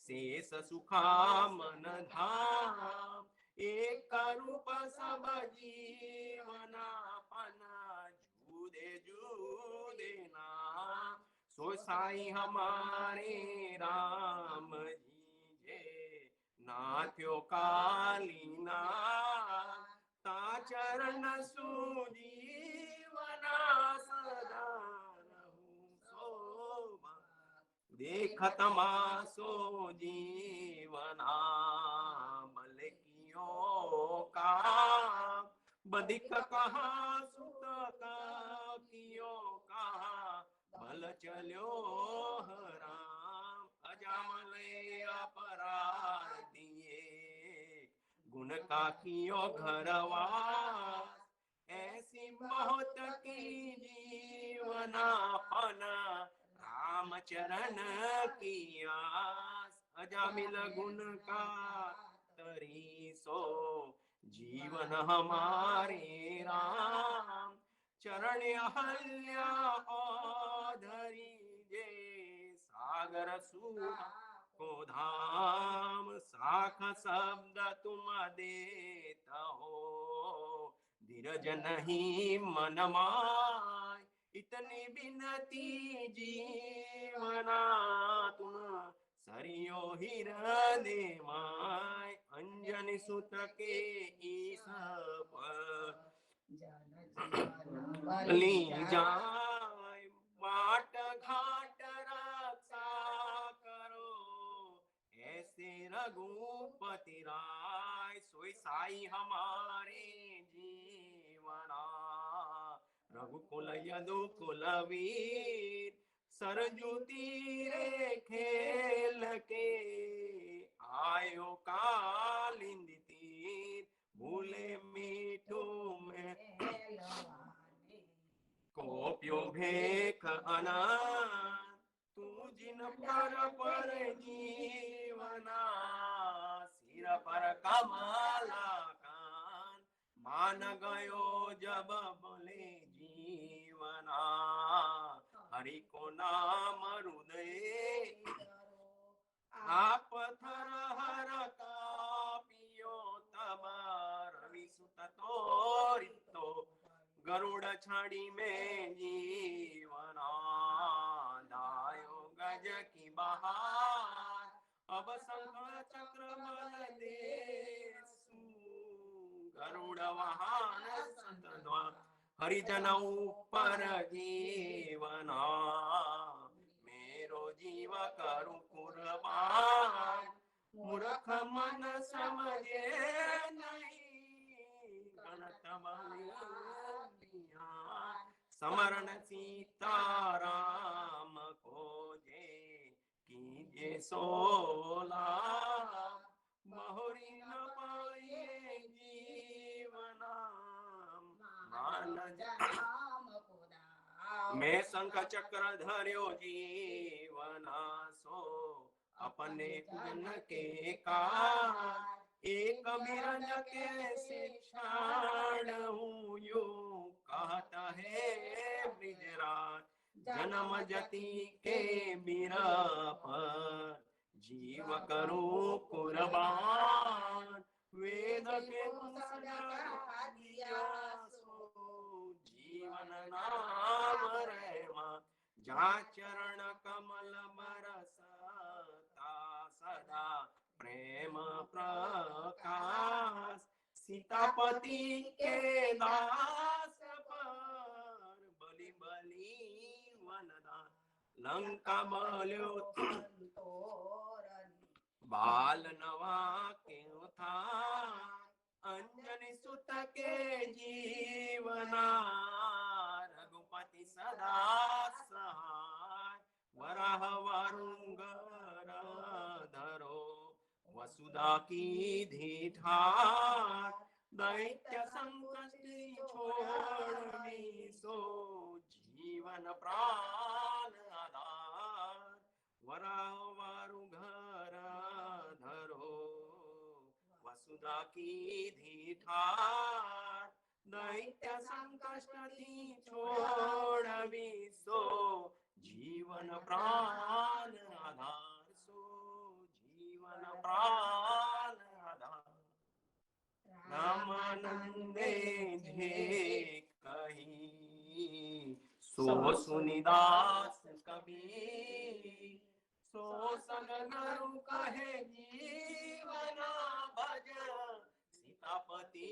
शेष सुखामन धाम एक रूप सब जीवना पना जूदे जूदे नाम सो साई हमारे राम जी जे नाथ्यो कालीना ता चरण सुजीवना सदा रहूं शोभा देखत मासो जीवना बल कियो का बदिक कहा सुत का कियो का बल चलो राम अजामले अपराध दिए गुण का कियो घरवा ऐसी बहुत की जीवना पना राम चरण की आस अजामिल गुण का तरी सो जीवन हमारे राम चरण अहल्या धरी जे सागर सुहा को धाम साख शब्द तुम देता हो धीरज नहीं मन माय इतनी बिनती जीवना तुम सरियो हृदय माय अंजनी सुत के ईस ली जाय बाट घाट रक्षा करो ऐसे रघुपति राय सोई साई हमारे जीवना रघुकुल यदुकुल वीर सरजू तीरे खेल के आयो कालिंदी तीर भूले मीठू में कोप्यो भेख अनंत तू जिन पर जीवना सिर पर कमला कान मान गयो जब बोले जीवना हरि को नाम हृदय आप थर हर कापियो तब रवि सुत तोरितो गरुड़ छड़ी में जीवना दायो गज की बहार अब शंख चक्र बल देसु गरुड़ वाहन संत द्वार हरिजन ऊपर जीवना मेरो जीव करु कुर्बान मूर्ख मन समझे नहीं गणत बलिया समरण सीताराम को जे कीजे सोला बहुरी न पाए जीवना मान मैं शंख चक्र धर्यो जीवना सो अपने उन के कार एक बिरज के शिक्षण हूँ यो कहता है ब्रिजराज जन्म जति के बिरप जीव करूं कुर्बान वेद के दिया जीवन नाम रेमा जा चरण कमल बरसता सदा प्रेम प्रकाश सीतापति के दास पर बलि बलि वनदान लंका बल्यो बाल नवा क्यों था अंजनी सुत के जीवना દાસ સહાય વરાહ વારુંગર ધરો वसुधा की ठार दैत्य संकष्टि छोड़नी सो जीवन प्राण आधार वराह वारु घर धरो वसुधा की ठार दैत्य संकष्टि छोड़वी सो जीवन प्राण आधार सो जीवन प्राण आधार रामानंदे जे कही सो सुनिदास कबीर सो सगनरु कहे जीवना भज सीतापति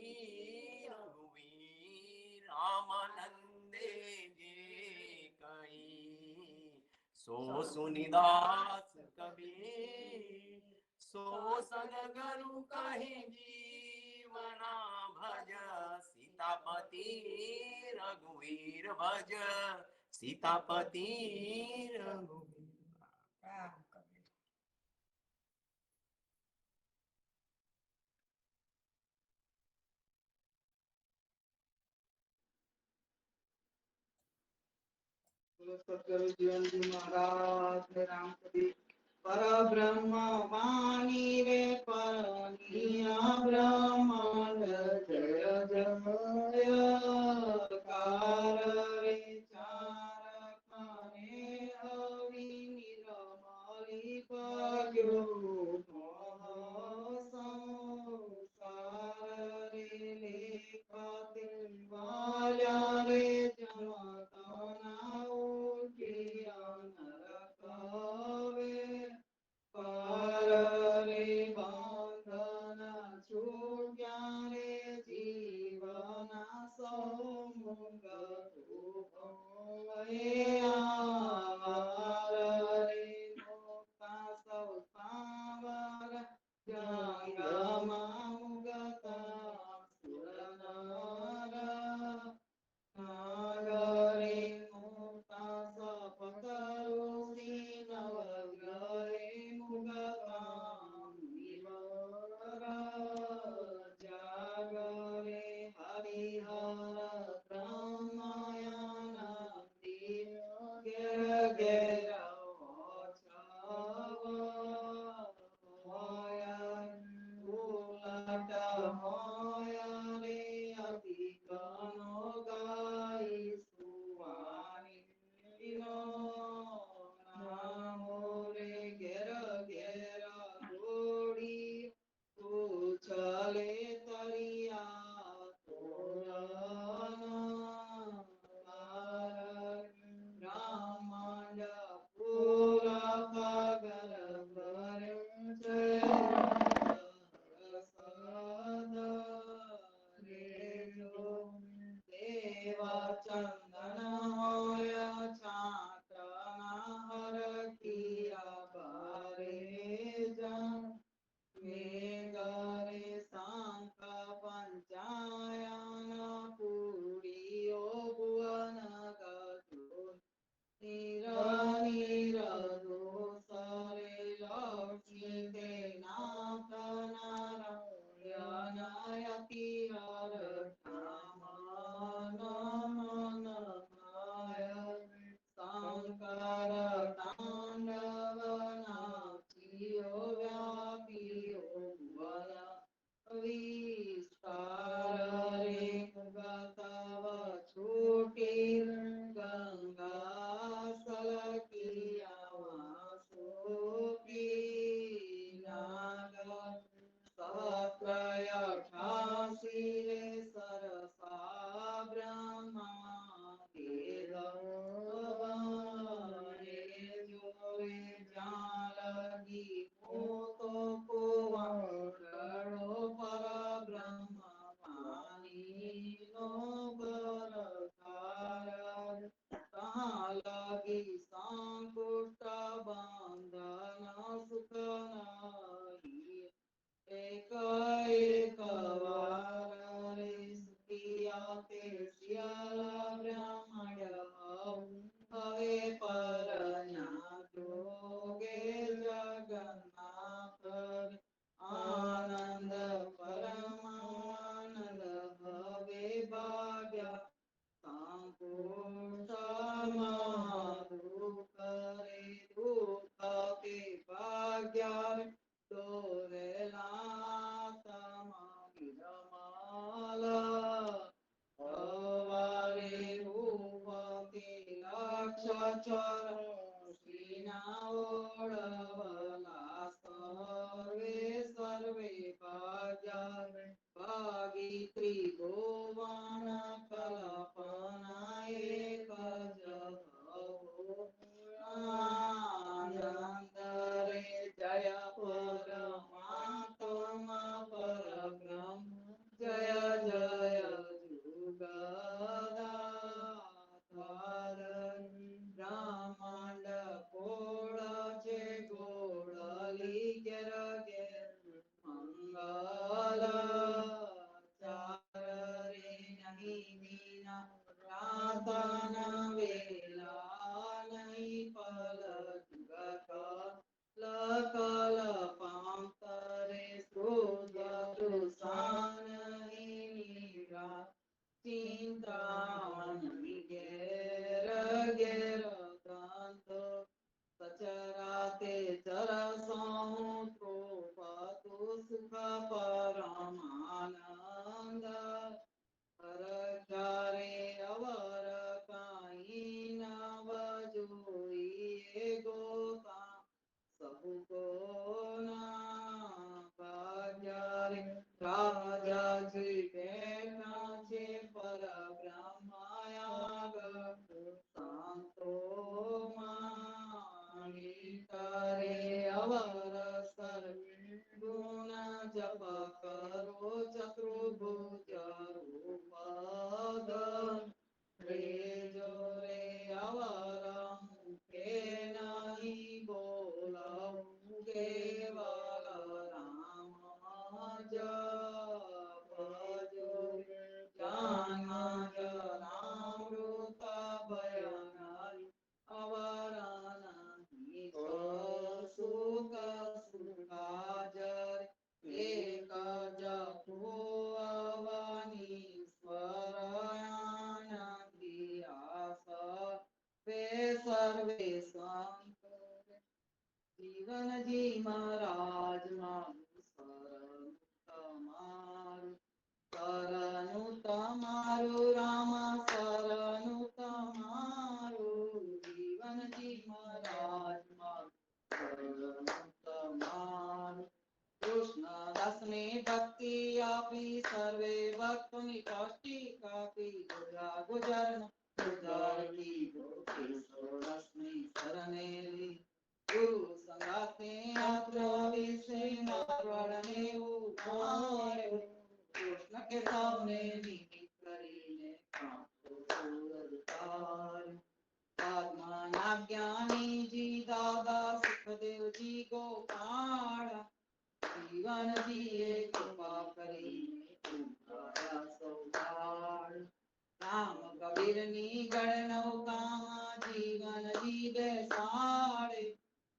रघुवीर रामानंदे जे कही सो सुनिदास कबीर सो सदगरु कहि जीवना भज सीतापति रघुवीर भज सीतापति रघुवीर सतगुरु जीवन जी महाराज राम कबीर पर ब्रह्म वाणी रे परनिया ब्रह्मांड जय जय कार रे चार खाने हरि निरमली पग्यो संसार रे लेखते वाल्या रे जमताना रे बंधन छूट्या रे जीवन सौमुग रे मुक्ता सौसावर जंगमा मुगता नागरे मुक्ता सपतरुषि नवग्रहे मुगता जागरे हरिहर ब्रह्मयानंदी गिर गिर उलट मोया रे अति कनो गाई सुवानी नामो रे घेर घेर गोड़ी उछले तरिया ब्रह्मांड पूरा पागल भरे देवा चंदन होया छातना हर किया बारे जन मेघरे सांक पंचायन पूरियो भुवन गो नीर दोसरे लक्ष्मी ते नाथ नारायण यति हर नमन शंकर तांडव नाचियो व्यापियो भुवन विस्तार रे मुगतव छूटी गंगा सलकिया वासुकी नाग सहस्रय 88 रे सरसा ब्रह्मा देववारे जोरे जालगी पोतो कुवाड़ो पर ब्रह्म पानी नो बरकार कहाँ लगी संकुष्ट बंधन सुख नहीं एक एक बार ભાગી ત્રિભુવન કલ્પના એક જ આનંદ રે જય પરમાત્મા પરબ્રહ્મ જય જય જુગદાધાર બ્રહ્માંડ કોળ છે ગોળલી ઘેર ઘેર મંગલ ચાર રે નહીં દીના પ્રાર્થના વેલા નહીં કલ પાંતરે સુદૃશાન નિરા ચિંતામણ ઘેર ઘેર ગ્રંથ સચરાતે ચરસૌ ત્રોપતુ સુખ પરમાનંદ હરચારે અવર કાઈ નવ જોઈએ ગોતા સહુ કોના ભાગ્યારે રાજાજી બેઠા છે પરબ્રહ્માયા શાંતો કરે અવર સર્વે ગુણ જપ કરો ચતુર્ભુજ રૂપદ રે જો રે અવર મુખે નહીં બોલવું કેવલ રામ જપજો જાનજ રામૃત ભયનારી અવરાની સુખ સુખાજર એક જપો અવની સ્વરાનંદી આસ વે સર્વે સંત જીવનજી મહારાજ મારું શરણું તમારું રામ શરણું તમારું જીવનજી મહારાજ મારું શરણું તમારું કૃષ્ણદાસ ને ભક્તિ આપી સર્વે ભક્તોની કષ્ટી કાપી ગુજર ગુજર કી રસની શરણે ગુરુ સંગાતે આત્ર વિશે નારવડને ઉપાયો કૃષ્ણ કે સામને નિમિત્ત કરીને કાંતો સૂરજ તાર આત્માના જ્ઞાનીજી દાદા સુખદેવજી ગોપાળ જીવનજીએ કૃપા કરીને ઉતાર્યા સૌભાળ રામ કબીરની ગણનૌકામાં જીવનજી બેસાડે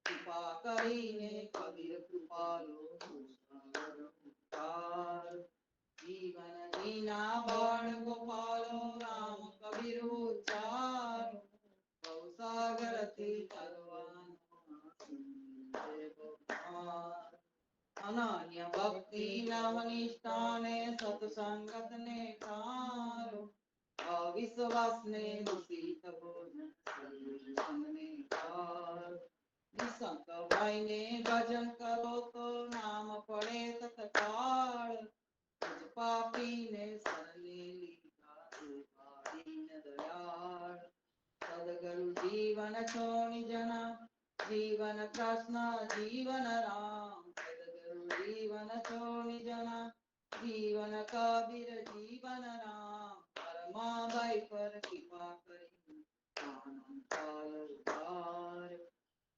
કૃપા કરીને કબીર કૃપાલો જીવનજીના બાળ ગોપાલો રામ કબીર ઉચ્ચારો ભવસાગરથી તરવાનો અનન્ય ભક્તિ નવનિષ્ઠાને સત્સંગત ને કારો અવિશ્વાસ ને દૂષિત ભોજન ને કારો નિસંકભાઈ ને ભજન કરો તો નામ પડે તત્કાળ પાપી ને શરણે લીધા દીન દયાળ સદગુરુ જીવન છોડી જના જીવન કૃષ્ણ જીવન રામ સદગુરુ જીવન છોડી જના જીવન કબીર જીવન રામ પરમાબાઈ પર કૃપા કરી આનંદ પાર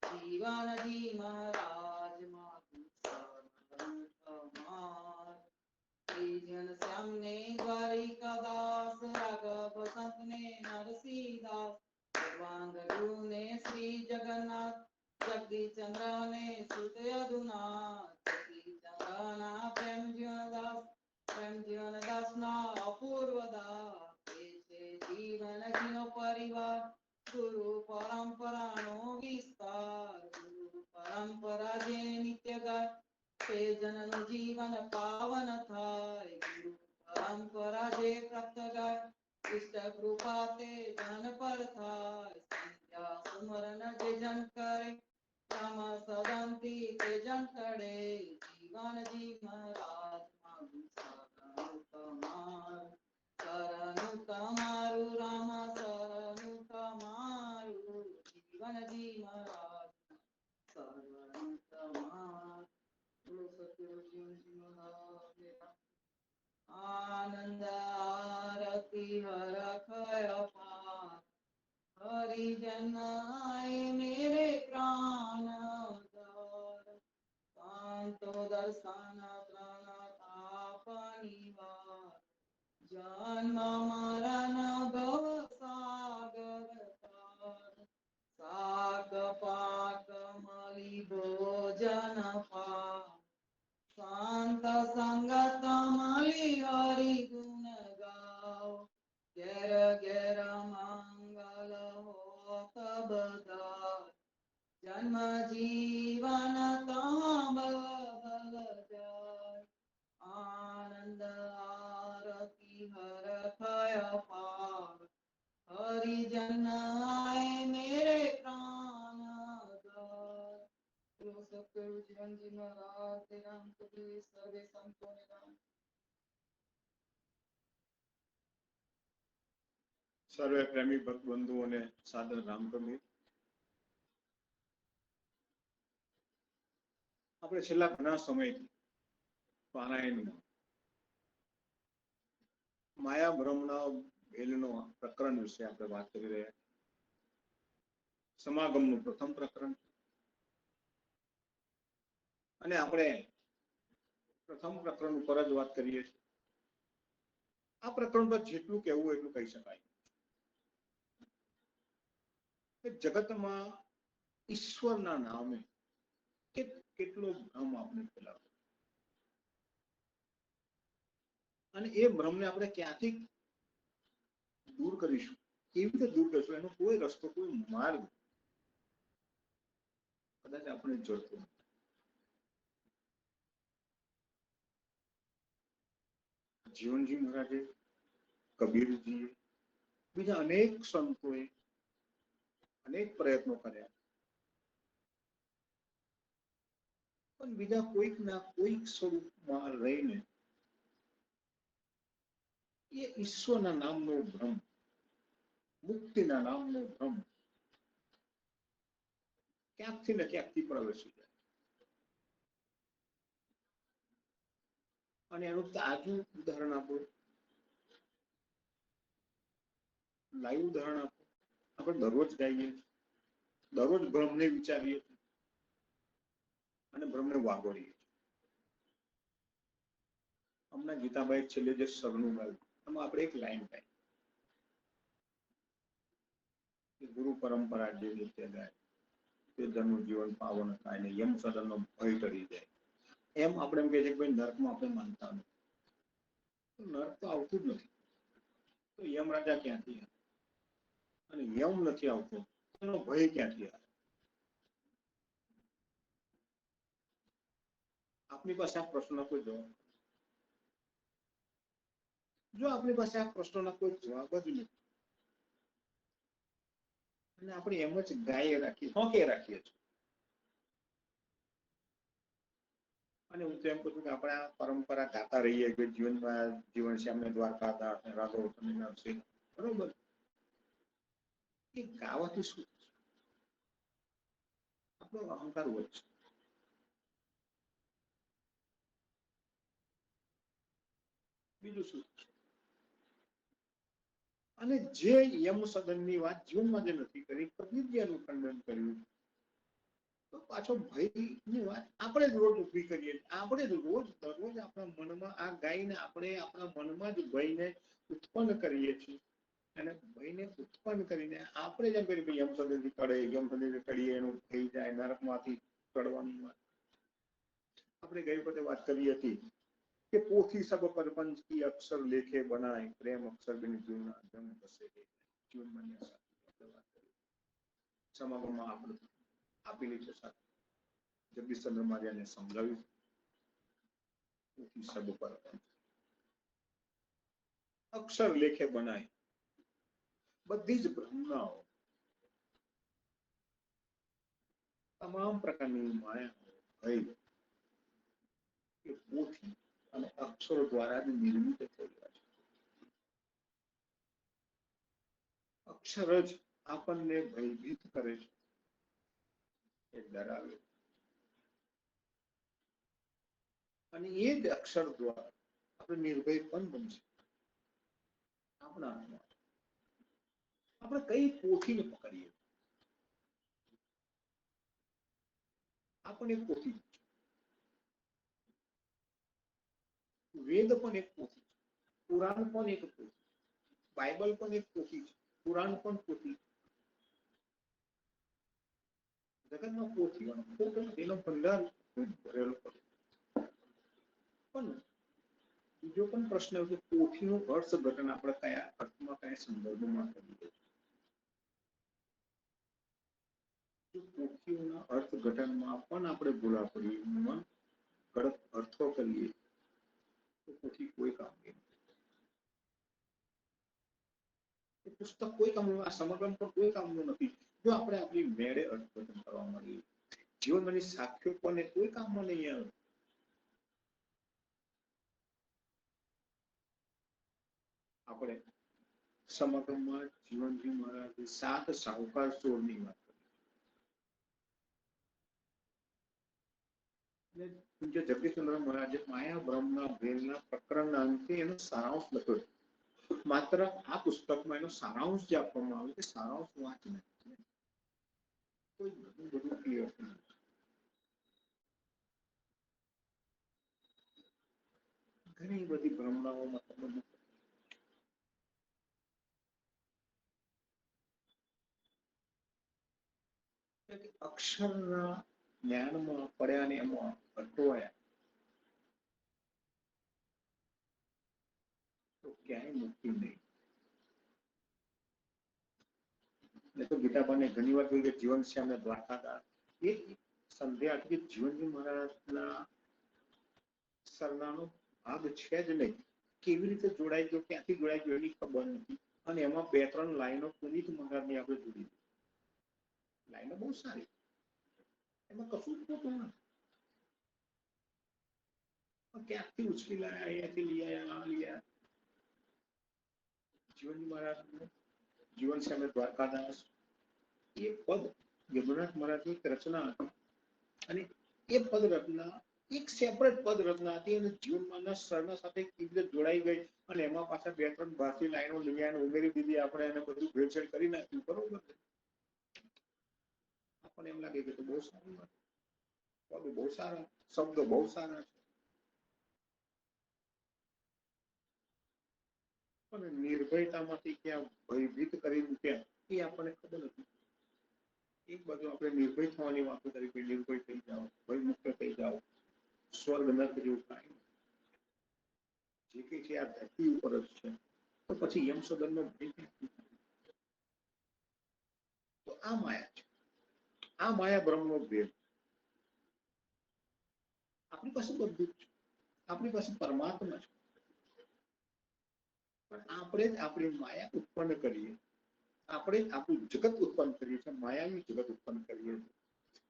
જીવનજી મહારાજ મારું શરણ તમાર શ્રીજન શ્યામને દ્વારિકાદાસ રાઘવ સંતને નરસિંહદાસ ભગવાન રઘુને શ્રી જગન્નાથ જગદીશ ચંદ્રને સુત યદુનાથ જગદીશ ચંદ્રના પ્રેમ જીવનદાસ ના અપૂર્વ દાસ તે છે જીવનજીનો પરિવાર ગુરુ પરંપરાનો વિસ્તાર ગુરુ પરંપરા જે નિત્ય ગાય તે જનનું જીવન પાવન થાય ગુરુ પરંપરા જે પ્રાપ્ત ગાય ઇષ્ટ કૃપા તે જન પર થાય સંધ્યા સુમરન જે જન કરે રામ સદંતી તે જન ટળે જીવનજી મહારાજ हरिजन आए मेरे प्राणदार शांतो दर्शन प्राण ताप निवार जन्म मरण भव सागर तार साक पाक मलि भोजन पार शांत संगत मलि हरि गुण गाओ घेर घेर मंगल होत बधाई जन्म जीवन तहाँ बल बल जाय आनंद आरती हर खय पार हरिजन आए मेरे प्राण दार सत्य जीवन जी महाराज तेरा कबीर सर्वे संतों ने नाम સર્વે પ્રેમી ભક્ત બંધુઓને સાદર રામ કબીર. આપણે છેલ્લા ઘણા સમયથી પારાયણમાં માયા બ્રહ્મના ભેલનો પ્રકરણ વિશે આપણે વાત કરી રહ્યા. સમાગમનું પ્રથમ પ્રકરણ અને આપણે પ્રથમ પ્રકરણ ઉપર જ વાત કરીએ છીએ. આ પ્રકરણ પર જેટલું કહેવું એટલું કહી શકાય. જગતમાં ઈશ્વરના નામે કેટલો ભ્રમ આપણે ફેલાવ્યો અને એ ભ્રમને આપણે ક્યાંથી દૂર કરીશું, કેવી રીતે દૂર કરીશું, એનો કોઈ રસ્તો, કોઈ માર્ગ કદાચ આપણે જોડતો નથી. જીવનજી મહારાજે, કબીરજીએ, બીજા અનેક સંતોએ અનેક પ્રયત્નો કર્યા, પણ બીજા કોઈકના કોઈક સ્વરૂપમાં રહીને એ ઈશ્વરના નામનો ભ્રમ, મુક્તિના નામનો ભ્રમ ક્યાંકથી ને ક્યાંકથી પ્રવેશી જાય. અને એનું તાજું ઉદાહરણ આપો, લાઈવ ઉદાહરણ આપો. આપણે દરરોજ ગાઈએ, દરરોજ ભ્રમને વિચારીએ અને ભ્રમને વાગોળીએ. હમણાં ગીતાબાઈ છેલ્લે જે સરનું ગાયું, એમાં આપણે એક લાઈન ગાઈ કે ગુરુ પરંપરા જે નિત્ય ગાય તે જનનું જીવન પાવન થાય ને યમ સદનનો ભય ટળી જાય. એમ આપણે એમ કહીએ છીએ કે ભાઈ નર્કમાં આપણે માનતા નથી. નર્ક તો આવતું જ નથી, તો યમ રાજા ક્યાંથી આવે? અને યમ નથી આવતો એનો ભય ક્યાંથી આવે? આપની પાસે આ પ્રશ્નનો કોઈ જવાબ, જો આપણી પાસે આ પ્રશ્નોના કોઈ જવાબ જ નથી અને આપણે એમ જ ગાય રાખીએ, હોંકે રાખીએ છીએ. અને હું તો એમ કહું છું કે આપણે આ પરંપરા ગાતા રહીએ કે જીવનમાં જીવન શ્યામને દ્વારકા દાસ ને રાઘવ નરસિંહ, બરોબર, એ ગાવાથી શું આપણો અહંકાર વધશે. બીજું શું? અને જે યમ સદનની વાત જીવનમાં જે નથી કરી, કબીરજીનું ખંડન કર્યું, તો પાછો ભયની વાત આપણે જ રોજ ઉભી કરીએ. આપણે જ રોજ દરરોજ આપણા મનમાં આ ગાયને આપણે આપણા મનમાં જ ભયને ઉત્પન્ન કરીએ છીએ. અને ભયને ઉત્પન્ન કરીને આપણે જેમ કરીએ યમ સદનથી ટળે, યમ સદનથી ટળીએ એનું થઈ જાય, નરકમાંથી ટળવાની વાત. આપણે ગઈ વખતે વાત કરી હતી કે પોથી સબ પરપંચ કી અક્ષર લેખે બનાય, પ્રેમ અક્ષર બિન જીવના જન્મ બસે. જીવનમાં સમાગમમાં આપણે આપેલી છે સાથે જગદીશચંદ્ર માર્યાને સમજાવ્યું પોથી સબ પરપંચ અક્ષર લેખે બનાય. બધી જ ભ્રમણાઓ, તમામ પ્રકારની માયા, ભય એ પોથી અને અક્ષરો દ્વારા જ નિર્મિત થઈ રહ્યા છે. અક્ષર જ આપણને ભયભીત કરે છે, એ ડરાવે, અને એ જ અક્ષર દ્વારા આપણે નિર્ભય પણ બનશે. આપણા આપણે કઈ પોથીને પકડીએ, આ પણ એક પોથી, વેદ પણ એક પોથી, પુરાણ પણ એક પોથી, બાઇબલ પણ એક પોથી છે, પુરાણ પણ પોથી. જગતમાં પોથીઓનો ખોટ નથી, એનો ભંડાર ખૂબ ભરેલો પડે. પણ બીજો પણ પ્રશ્ન કે પોથીનું અર્થઘટન આપણે કયા અર્થમાં કયા સંદર્ભમાં કરીએ? જો પોથીઓના અર્થઘટનમાં પણ આપણે ભૂલા પડીએ, મન ગળત અર્થો કરીએ, તો પોથી કોઈ કામ નહીં. પુસ્તક કોઈ કામનું, આ સમગ્ર પણ કોઈ કામનું નથી જો આપણે આપણી મેળે અર્થઘટન કરવા માંગીએ. જીવનમાંની સાખ્યો પણ કોઈ કામમાં નહીં આવે. આપણે સમગ્રમાં જીવનજી મહારાજે 7 સાહુકાર ચોરની વાત કરી. પૂજ્ય જગદીશચંદ્ર મહારાજે માયા બ્રહ્મના ભેદના પ્રકરણના અંતે એનો સારાંશ લખ્યો. માત્ર આ પુસ્તકમાં એનો સારાંશ જે આપવામાં આવ્યો છે, સારાંશ વાંચને કોઈ બધું ક્લિયર નથી. ઘણી બધી ભ્રમણાઓમાં તમે અક્ષરના જ્ઞાનમાં પડ્યા ને એમાં અટવાયા તો ક્યાંય મુક્તિ નહીં. તો ગીતાબાને ઘણી વાર કહ્યું કે જીવન છે અમને દ્વારકાદાસ, એ સંધ્યા કે જીવનજી મહારાજના સરનાનો ભાગ છે જ નહીં. કેવી રીતે જોડાઈ ગયો, ક્યાંથી જોડાઈ ગયો એની ખબર નથી. અને એમાં 2-3 લાઈનો પુનિત મહારાજની આપણે જોડી. લાઈનો બહુ સારી, એમાં કશું જ ખોટું નથી. ક્યાંથી ઉચકી લાયા, અહીંયાથી લઈ આવ્યા. જીવનજી મહારાજ જીવન છે અમે દ્વારકાદાસ, એ પદ યદુનાથ મહારાજની એક રચના હતી અને એ પદ રચના એક સેપરેટ પદ રચના હતી અને જીવનમાંના સરના સાથે કેવી રીતે જોડાઈ ગઈ અને એમાં પાછા 2-3 ભારતીય લાઈનો લઈ આવીને ઉમેરી દીધી. આપણે એને બધું ભેળસેળ કરી નાખ્યું. બરોબર, આપણને એમ લાગે કે બહુ સારું વાત, પદ બહુ સારા, શબ્દો બહુ સારા છે, પણ નિર્ભયતામાંથી ક્યાં ભયભીત કરી મૂક્યા એ આપણને ખબર નથી. એક બાજુ આપણે નિર્ભય થવાની વાતો કરી કે નિર્ભય થઈ જાઓ, ભયમુક્ત થઈ જાઓ, સ્વર્ગ નર્ક જેવું કાંઈ જે કઈ છે આ ધરતી ઉપર જ છે. તો પછી યમ સદનનો ભય તો આ માયા છે, આ માયા બ્રહ્મનો ભેદ. આપણી પાસે બધું જ છે, આપણી પાસે પરમાત્મા છે, પણ આપણે જ આપણી માયા ઉત્પન્ન કરીએ, આપણે જ આપણું જગત ઉત્પન્ન કરીએ છીએ, માયાવી જગત ઉત્પન્ન કરીએ છીએ,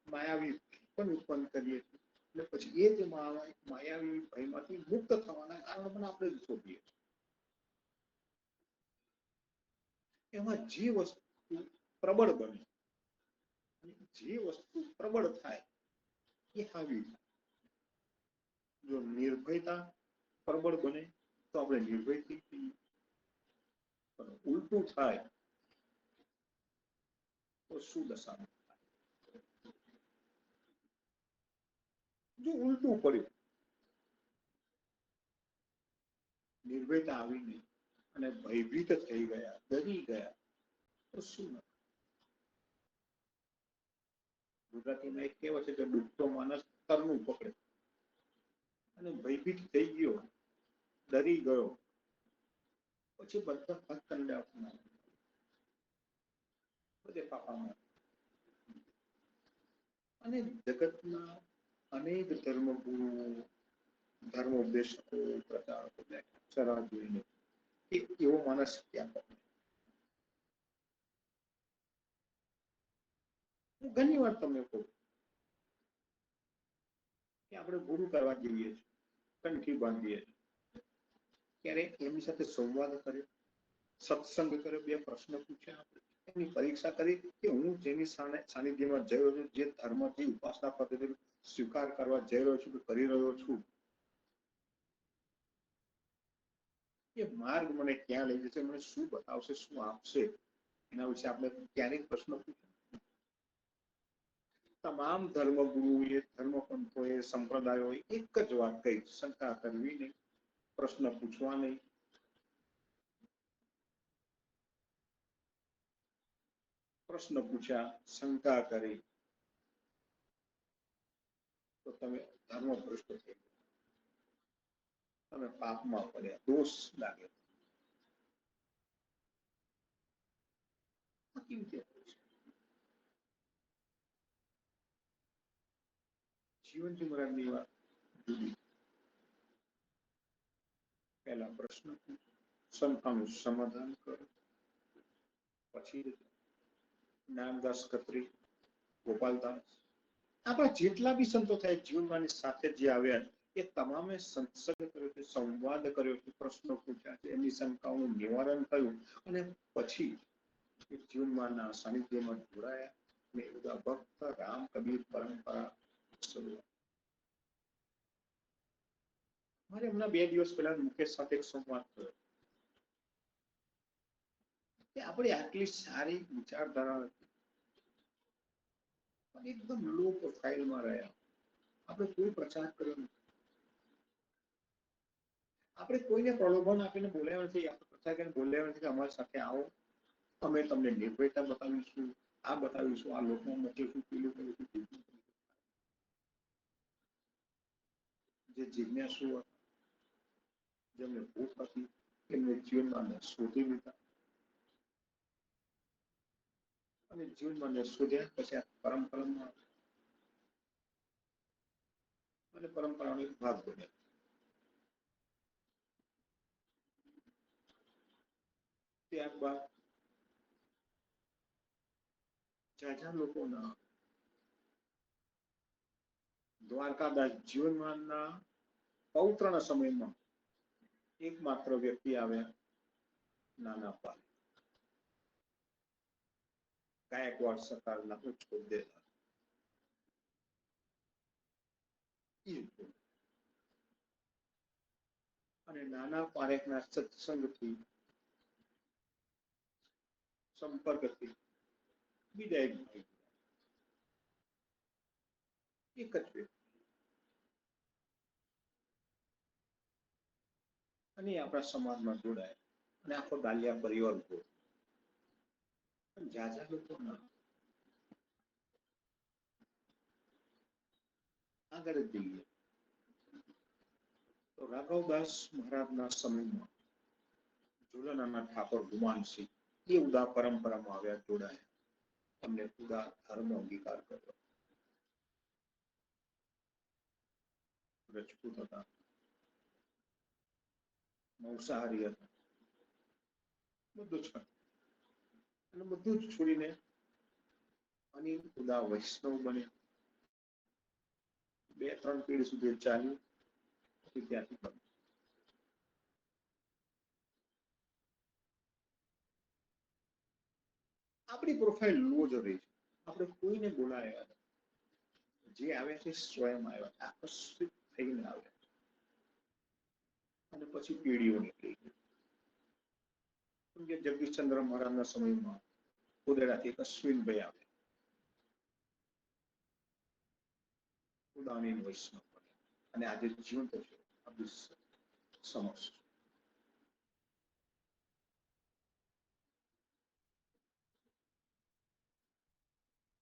માયાવી પણ ઉત્પન્ન કરીએ છીએ. એટલે પછી એ જ માયાવી ભયમાંથી મુક્ત થવાના કારણ પણ આપણે જ શોધીએ છીએ. એમાં જે વસ્તુ પ્રબળ બને, જે વસ્તુ પ્રબળ થાય એ હાવી. જો નિર્ભયતા પ્રબળ બને તો આપણે નિર્ભય થઈ જઈએ, પણ ઉલટું થાય તો શું દશા થાય? જો ઉલટું પડ્યું, નિર્ભયતા આવી નહીં અને ભયભીત થઈ ગયા, ડરી ગયા, તો શું? ગુજરાતીમાં એક કહેવત છે કે ડૂબતો માણસ તરનું પકડે. અને ભયભીત થઈ ગયો, ડરી ગયો, પછી બધા હાથ કંડા બધે પાપામાં. અને જગતના અનેક ધર્મગુરુઓ, ધર્મોપદેશકો, પ્રચારકો સરાહ જોઈને કે એવો માણસ ક્યાં પકડે. હું ઘણી વાર તમને કહું કે આપણે ગુરુ કરવા જઈએ છીએ, કંઠી બાંધીએ છીએ, ત્યારે એમની સાથે સંવાદ કરે, સત્સંગ કરે, 2 પ્રશ્ન પૂછ્યા, આપણે એની પરીક્ષા કરી કે હું જેની સાનિધ્યમાં જઈ રહ્યો છું, જે ધર્મથી ઉપાસના પદ્ધતિ સ્વીકાર કરવા જઈ રહ્યો છું, કરી રહ્યો છું, એ માર્ગ મને ક્યાં લઈ જશે, મને શું બતાવશે, શું આપશે, એના વિશે આપણે ક્યારેક પ્રશ્ન પૂછ્યો. તમામ ધર્મગુરુઓએ, ધર્મપંથોએ, સંપ્રદાયોએ એક જ વાત કહી, શંકા કરવી નહીં, પ્રશ્ન પૂછવા નહીં. પ્રશ્ન પૂછ્યા, શંકા કરી તો તમે ધર્મ ભ્રષ્ટ થઈ ગયા, તમે પાપમાં પડ્યા, દોષ લાગે. આ કેવી રીતે થાય છે? જીવનજી મહારાજની વાત જુદી. પહેલા પ્રશ્ન શંકાનું સમાધાન કરો, પછી જ્ઞાનદાસ ખત્રી, ગોપાલદાસ, આપણા જેટલા બી સંતો થયા જીવનમાંની સાથે જે આવ્યા એ તમામે સંસર્ગ કર્યો છે, સંવાદ કર્યો છે, પ્રશ્નો પૂછ્યા છે, એમની શંકાઓનું નિવારણ થયું અને પછી જીવનમાંના સાનિધ્યમાં જોડાયા અને બધા ભક્ત રામ કબીર પરંપરા શરૂ. મારે હમણાં 2 દિવસ પહેલા મુકેશ સાથે એક સંવાદ થયો કે આપણે આટલી સારી વિચારધારા હતી પણ એકદમ લો પ્રોફાઇલમાં રહ્યા. આપણે કોઈ પ્રચાર કર્યો નથી, આપણે કોઈને પ્રલોભન આપીને બોલાવ્યા નથી, આપણે પ્રચાર કરીને બોલાવ્યા નથી કે અમારી સાથે આવો, અમે તમને નિર્ભયતા બતાવીશું, આ બતાવીશું, આ લોકો મોકલીશું, પેલું કરીશું. જે જિજ્ઞાસુ હતા, જેમને ભૂખ હતી, એમને જીવનમાં શોધી લીધા અને જીવનમાં શોધ્યા પછી આ પરંપરામાં અને પરંપરાનો એક ભાગ બન્યા. ત્યારબાદ જાજા લોકોના દ્વારકાદાસ જીવનમાંના પૌત્રના સમયમાં એકમાત્ર વ્યક્તિ આવ્યા, નાના પાલ, ગાયકવાડ સરકારના ઉચ્ચ હોદ્દેદાર. અને નાના પારેખના સત્સંગથી, સંપર્કથી બીજા એક ભાઈ, એક જ વ્યક્તિ, અને આપણા સમાજમાં જોડાય અને આખો દાલિયા પરિવાર ઉભો. જાજા લોકો આગળ જ જઈએ તો રાઘવદાસ મહારાજના સમયમાં ઝુલનાના ઠાકોર ગુમાનસિંહ એ ઉદા પરંપરામાં આવ્યા, જોડાયા, એમને ઉદા ધર્મ અંગીકાર કર્યો. રજપૂત હતા, માંસાહારી હતા, બધું જ અને બધું જ છોડીને અને ઉદા વૈષ્ણવ બન્યા. 2-3 પેઢી સુધી ચાલ્યું, પછી ત્યાંથી બંધ. આપણી પ્રોફાઇલ લો જ રહી છે. આપણે કોઈને બોલાવ્યા, જે આવ્યા છે સ્વયં આવ્યા, આકર્ષિત થઈને આવ્યા અને પછી પેઢીઓ નીકળી ગઈ. જગદીશચંદ્ર મહારાજના સમયમાં ઉદયરાથી અશ્વિનભાઈ આવ્યા, ઉદાની વૈષ્ણવ અને આજે જીવંત છે આપણી સમક્ષ.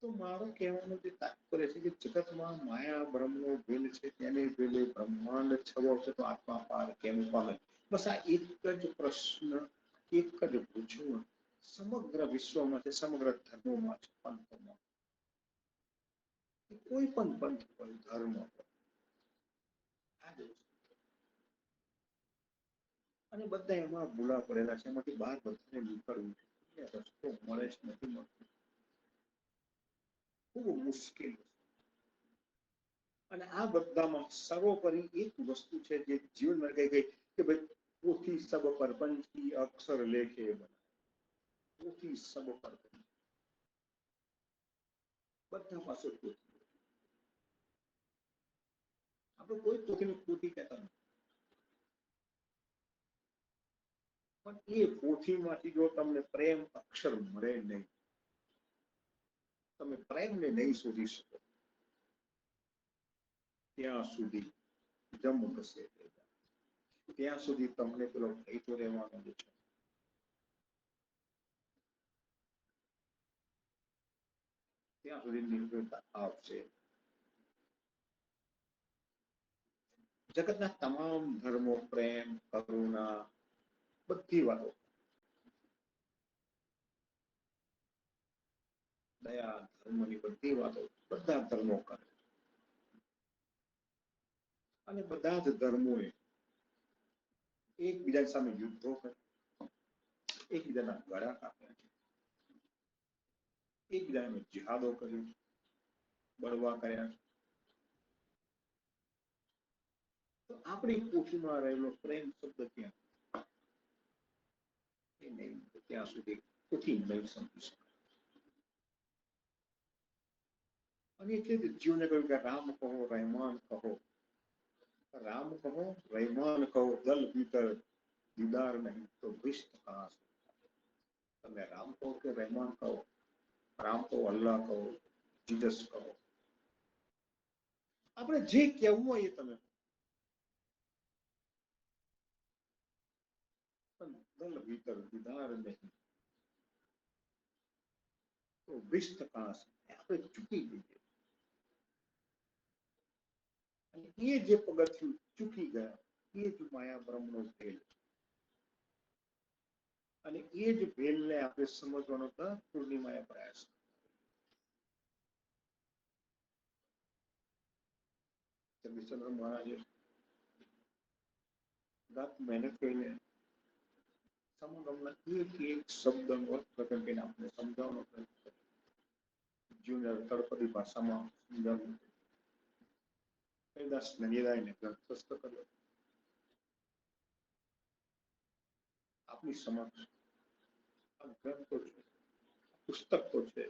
તો મારો કહેવાનો જે તાત્પર્ય છે કે જગતમાં માયા બ્રહ્મનો ભેદ છે, તેને ભેદે બ્રહ્માંડ છવાશે તો આત્મા પાર કેમ પામે. બસ આ એક જ પ્રશ્ન, એક જ પૂછવું સમગ્ર વિશ્વમાં છે, સમગ્ર ધર્મોમાં છે, પંથોમાં, કોઈ પણ પંથ હોય, ધર્મ હોય, અને બધા એમાં ભૂલા પડેલા છે. એમાંથી બહાર બધાને નીકળવું છે, રસ્તો મળે છે નથી મળતો, ખૂબ મુશ્કેલ. અને આ બધામાં સર્વોપરી એક વસ્તુ છે જે જીવનમાં કઈ ગઈ કે ભાઈ પોથી સબ પરપંચી અક્ષર લેખે બનાય. પોથી સબ પરપંચ, બધા પાસે પોથી. આપણે કોઈ પોથીને પોથી કહેતા નથી, પણ એ પોથીમાંથી જો તમને પ્રેમ અક્ષર મળે નહીં, તમે પ્રેમને નહીં શોધી શકો, ત્યાં સુધી જમ ઘસે ત્યાં સુધી તમને પેલો ભય તો રહેવાનો જ છે. ત્યાં સુધી નિર્ભયતા આવશે. જગતના તમામ ધર્મો, પ્રેમ, કરુણા, બધી વાતો, દયા, ધર્મની બધી વાતો બધા ધર્મો કરે અને બધા જ ધર્મોએ એકબીજા સામે યુદ્ધો કરે, એકબીજાના ગળા કાપ્યા છે, એકબીજાને જિહાદો કર્યું, બળવા કર્યા. તો આપણી પોથીમાં રહેલો પ્રેમ શબ્દ ક્યાં એ નહીં, ત્યાં સુધી પોથી નહીં સમજી શકે. અને એટલે જ જીવને કહ્યું કે રામ કહો, રહેમાન કહો, રામ કહો, રહેમાન કહો, દલ ભીતર દીદાર નહીં તો વિષ્ટ કહાં સે. તમે રામ કહો કે રહેમાન કહો, રામ કહો, અલ્લાહ કહો, જીસસ કહો, આપણે જે કહેવું હોય એ તમે દલ ભીતર દીદાર નહીં તો વિષ્ટ કહાં સે. આપણે ચૂકી જઈએ. અને એ જે પગથિયું ચૂકી ગયા એ જ માયા બ્રહ્મનો ભેલ છે. અને એ જ ભેલને આપણે સમજવાનો પૂર્ણિમાએ પ્રયાસ. જગદીશચંદ્ર મહારાજે રાત મહેનત કરીને સમાગમના એક શબ્દનો અર્થ પ્રકટ કરીને આપણે સમજાવવાનો પ્રયત્ન કર્યો. જીવને તળપદી ભાષામાં સમજાવ્યું. હરિદાસ નંદિદાયને ગ્રંથસ્થ કર્યો. આપની સમક્ષ આ ગ્રંથ તો છે, પુસ્તક તો છે.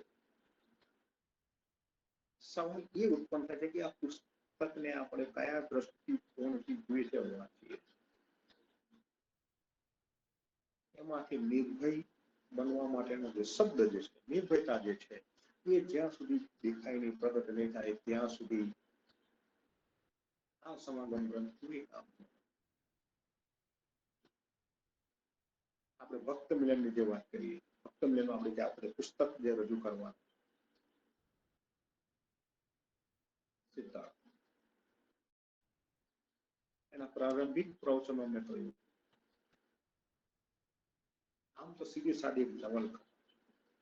સવાલ એ ઉત્પન્ન થાય છે કે આ પુસ્તકને આપણે કયા દ્રષ્ટિકોણથી જોઈએ છે વાંચીએ. એમાંથી નિર્ભય બનવા માટેનો જે શબ્દ જે છે, નિર્ભયતા જે છે, એ જ્યાં સુધી દેખાય નહીં, પ્રગટ નહીં થાય ત્યાં સુધી આ સમાગમ ગ્રંથ પૂરી કામ. આપણે ભક્ત મિલનની જે વાત કરીએ, ભક્ત મિલનમાં આપણે પુસ્તક જે રજૂ કરવાનું સિદ્ધાર્થ, એના પ્રારંભિક પ્રવચનો મેં કહ્યું. આમ તો સીધી સાદી નવલકથા,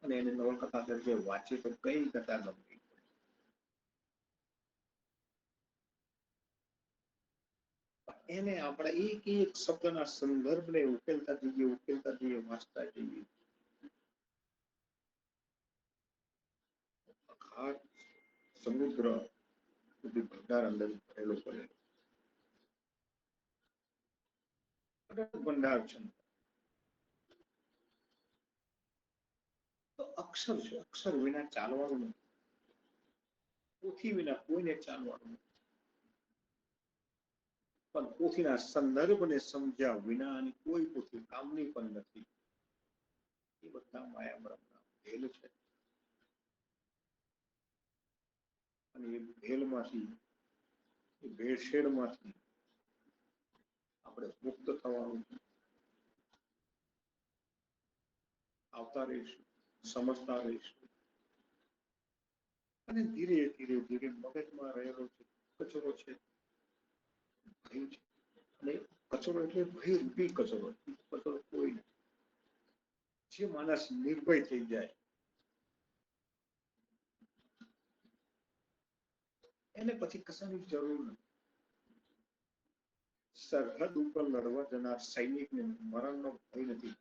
અને એને નવલકથા તરીકે વાંચે તો કઈ કથા ગમતી. એને આપણે એક શબ્દના સંદર્ભને ઉકેલતા જઈએ, વાંચતા જઈએ. અખાત સમુદ્ર સુધી ભંડાર અંદર ભરેલો પડેલો ભંડાર છે. તો અક્ષર છે, અક્ષર વિના ચાલવાનું નથી. પોથી વિના કોઈને ચાલવાનું નથી. પણ પોથીના સંદર્ભને સમજ્યા વિના કોઈ પોથી કામની પણ નથી. એ બધા માયા બ્રહ્મના ભેલ છે. અને એ ભેલમાંથી, એ ભેળસેળમાંથી આપણે મુક્ત થવાનું, આવતા રહીશું, સમજતા રહીશું. અને ધીરે ધીરે ધીરે મગજમાં રહેલો છે કચરો છે, ભય છે. અને કચરો એટલે ભય રૂપી કચરો. કચરો કોઈ નથી. જે માણસ નિર્ભય થઈ જાય એને પછી કશાની જરૂર નથી. સરહદ ઉપર લડવા જનાર સૈનિકને મરણનો ભય નથી,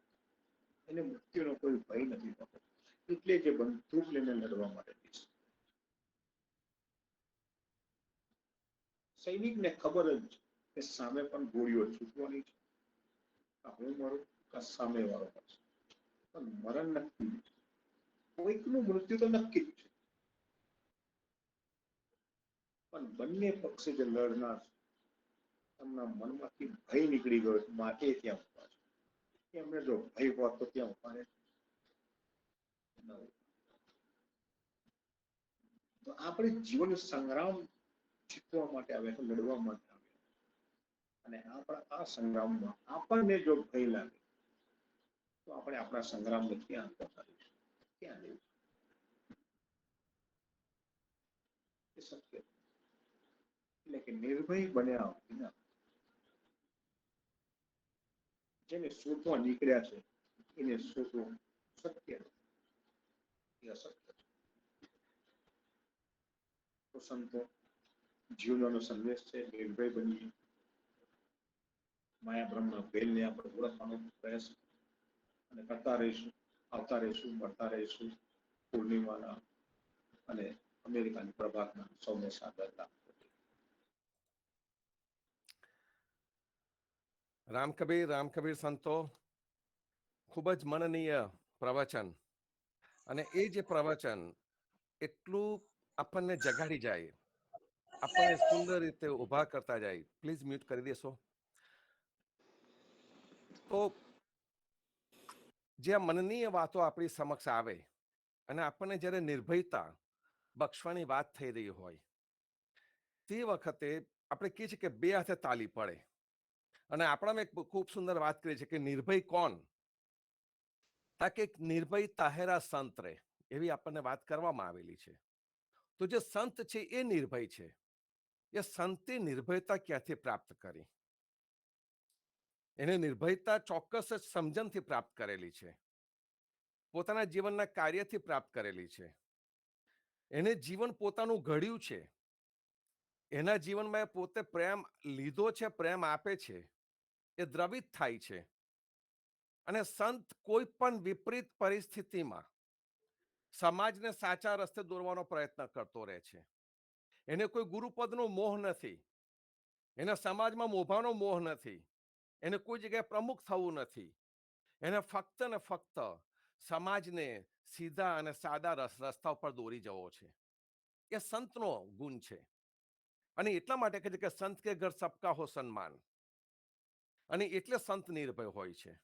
એને મૃત્યુનો કોઈ ભય નથી થતો. એટલે જે બંદૂક લઈને લડવા માટે છે. સૈનિકને ખબર જ કે સામે પણ ગોળીઓ છૂટવાની છે. હું મરું કે સામે વાળો મળશે, પણ મરણ નક્કી છે. કોઈકનું મૃત્યુ તો નક્કી જ છે. પણ બંને પક્ષે જે લડનાર એમના મનમાંથી ભય નીકળી ગયો માટે ત્યાં ઉભા છે. એમને જો ભય હોત તો ત્યાં ઉભા રહે. તો આપણે જીવન સંગ્રામ જીતવા માટે આવ્યા છે, લડવા માટે આવ્યા છે. અને આપણા આ સંગ્રામમાં આપણને જો ભય લાગે તો આપણે આપણા સંગ્રામને ક્યાં અંત કરીશું, ક્યાં લેવું એ શક્ય. એટલે કે નિર્ભય બન્યા વિના જેને શોધવા નીકળ્યા છે એને શોધવું શક્ય નથી, અશક્ય. તો સંતો જીવનનો સંદેશ છે, નિર્ભય બનીએ, માયા બ્રહ્મના ભેદને આપણે ઓળખવાનો પ્રયાસ અને કરતા રહીશું, આવતા રહીશું, મળતા રહીશું. પૂર્ણિમાના અને અમેરિકાની પ્રભાતના સૌને સાદરતા. રામકબીર સંતો, ખૂબ જ મનનીય પ્રવચન. અને એ જે પ્રવચન એટલું આપણને જગાડી જાય, આપણને સુંદર રીતે ઉભા કરતા જાય. પ્લીઝ મ્યુટ કરી દેશો. તો જે મનનીય વાતો આપણી સમક્ષ આવે અને આપણને જ્યારે નિર્ભયતા બક્ષવાની વાત થઈ રહી હોય તે વખતે આપણે કહીએ છીએ કે બે હાથે તાલી પડે. અને આપણામાં એક ખૂબ સુંદર વાત કરી છે કે નિર્ભય કોણ? તાકે નિર્ભય તાહેરા સંત રે, એવી આપણને વાત કરવામાં આવેલી છે. તો જે સંત છે એ નિર્ભય છે. એ સંતે નિર્ભયતા ક્યાંથી પ્રાપ્ત કરી? એને નિર્ભયતા ચોક્કસ જ સમજણથી પ્રાપ્ત કરેલી છે, પોતાના જીવનના કાર્યથી પ્રાપ્ત કરેલી છે. એને જીવન પોતાનું ઘડ્યું છે, એના જીવનમાં પોતે પ્રેમ લીધો છે, પ્રેમ આપે છે, એ દ્રવિત થાય છે. અને સંત કોઈ પણ વિપરીત પરિસ્થિતિમાં સમાજને સાચા રસ્તે દોરવાનો પ્રયત્ન કરતો રહે છે. એને કોઈ ગુરુપદનો મોહ નથી, એને સમાજમાં મોભાનો મોહ નથી, એને કોઈ જગ્યાએ પ્રમુખ થવું નથી. એને ફક્ત ને ફક્ત સમાજને સીધા અને સાદા રસ્તા ઉપર દોરી જવો છે. એ સંતનો ગુણ છે. અને એટલા માટે કહે છે કે સંત કે ઘર સબકા હો સન્માન. અને એટલે સંત નિર્ભય હોય છે.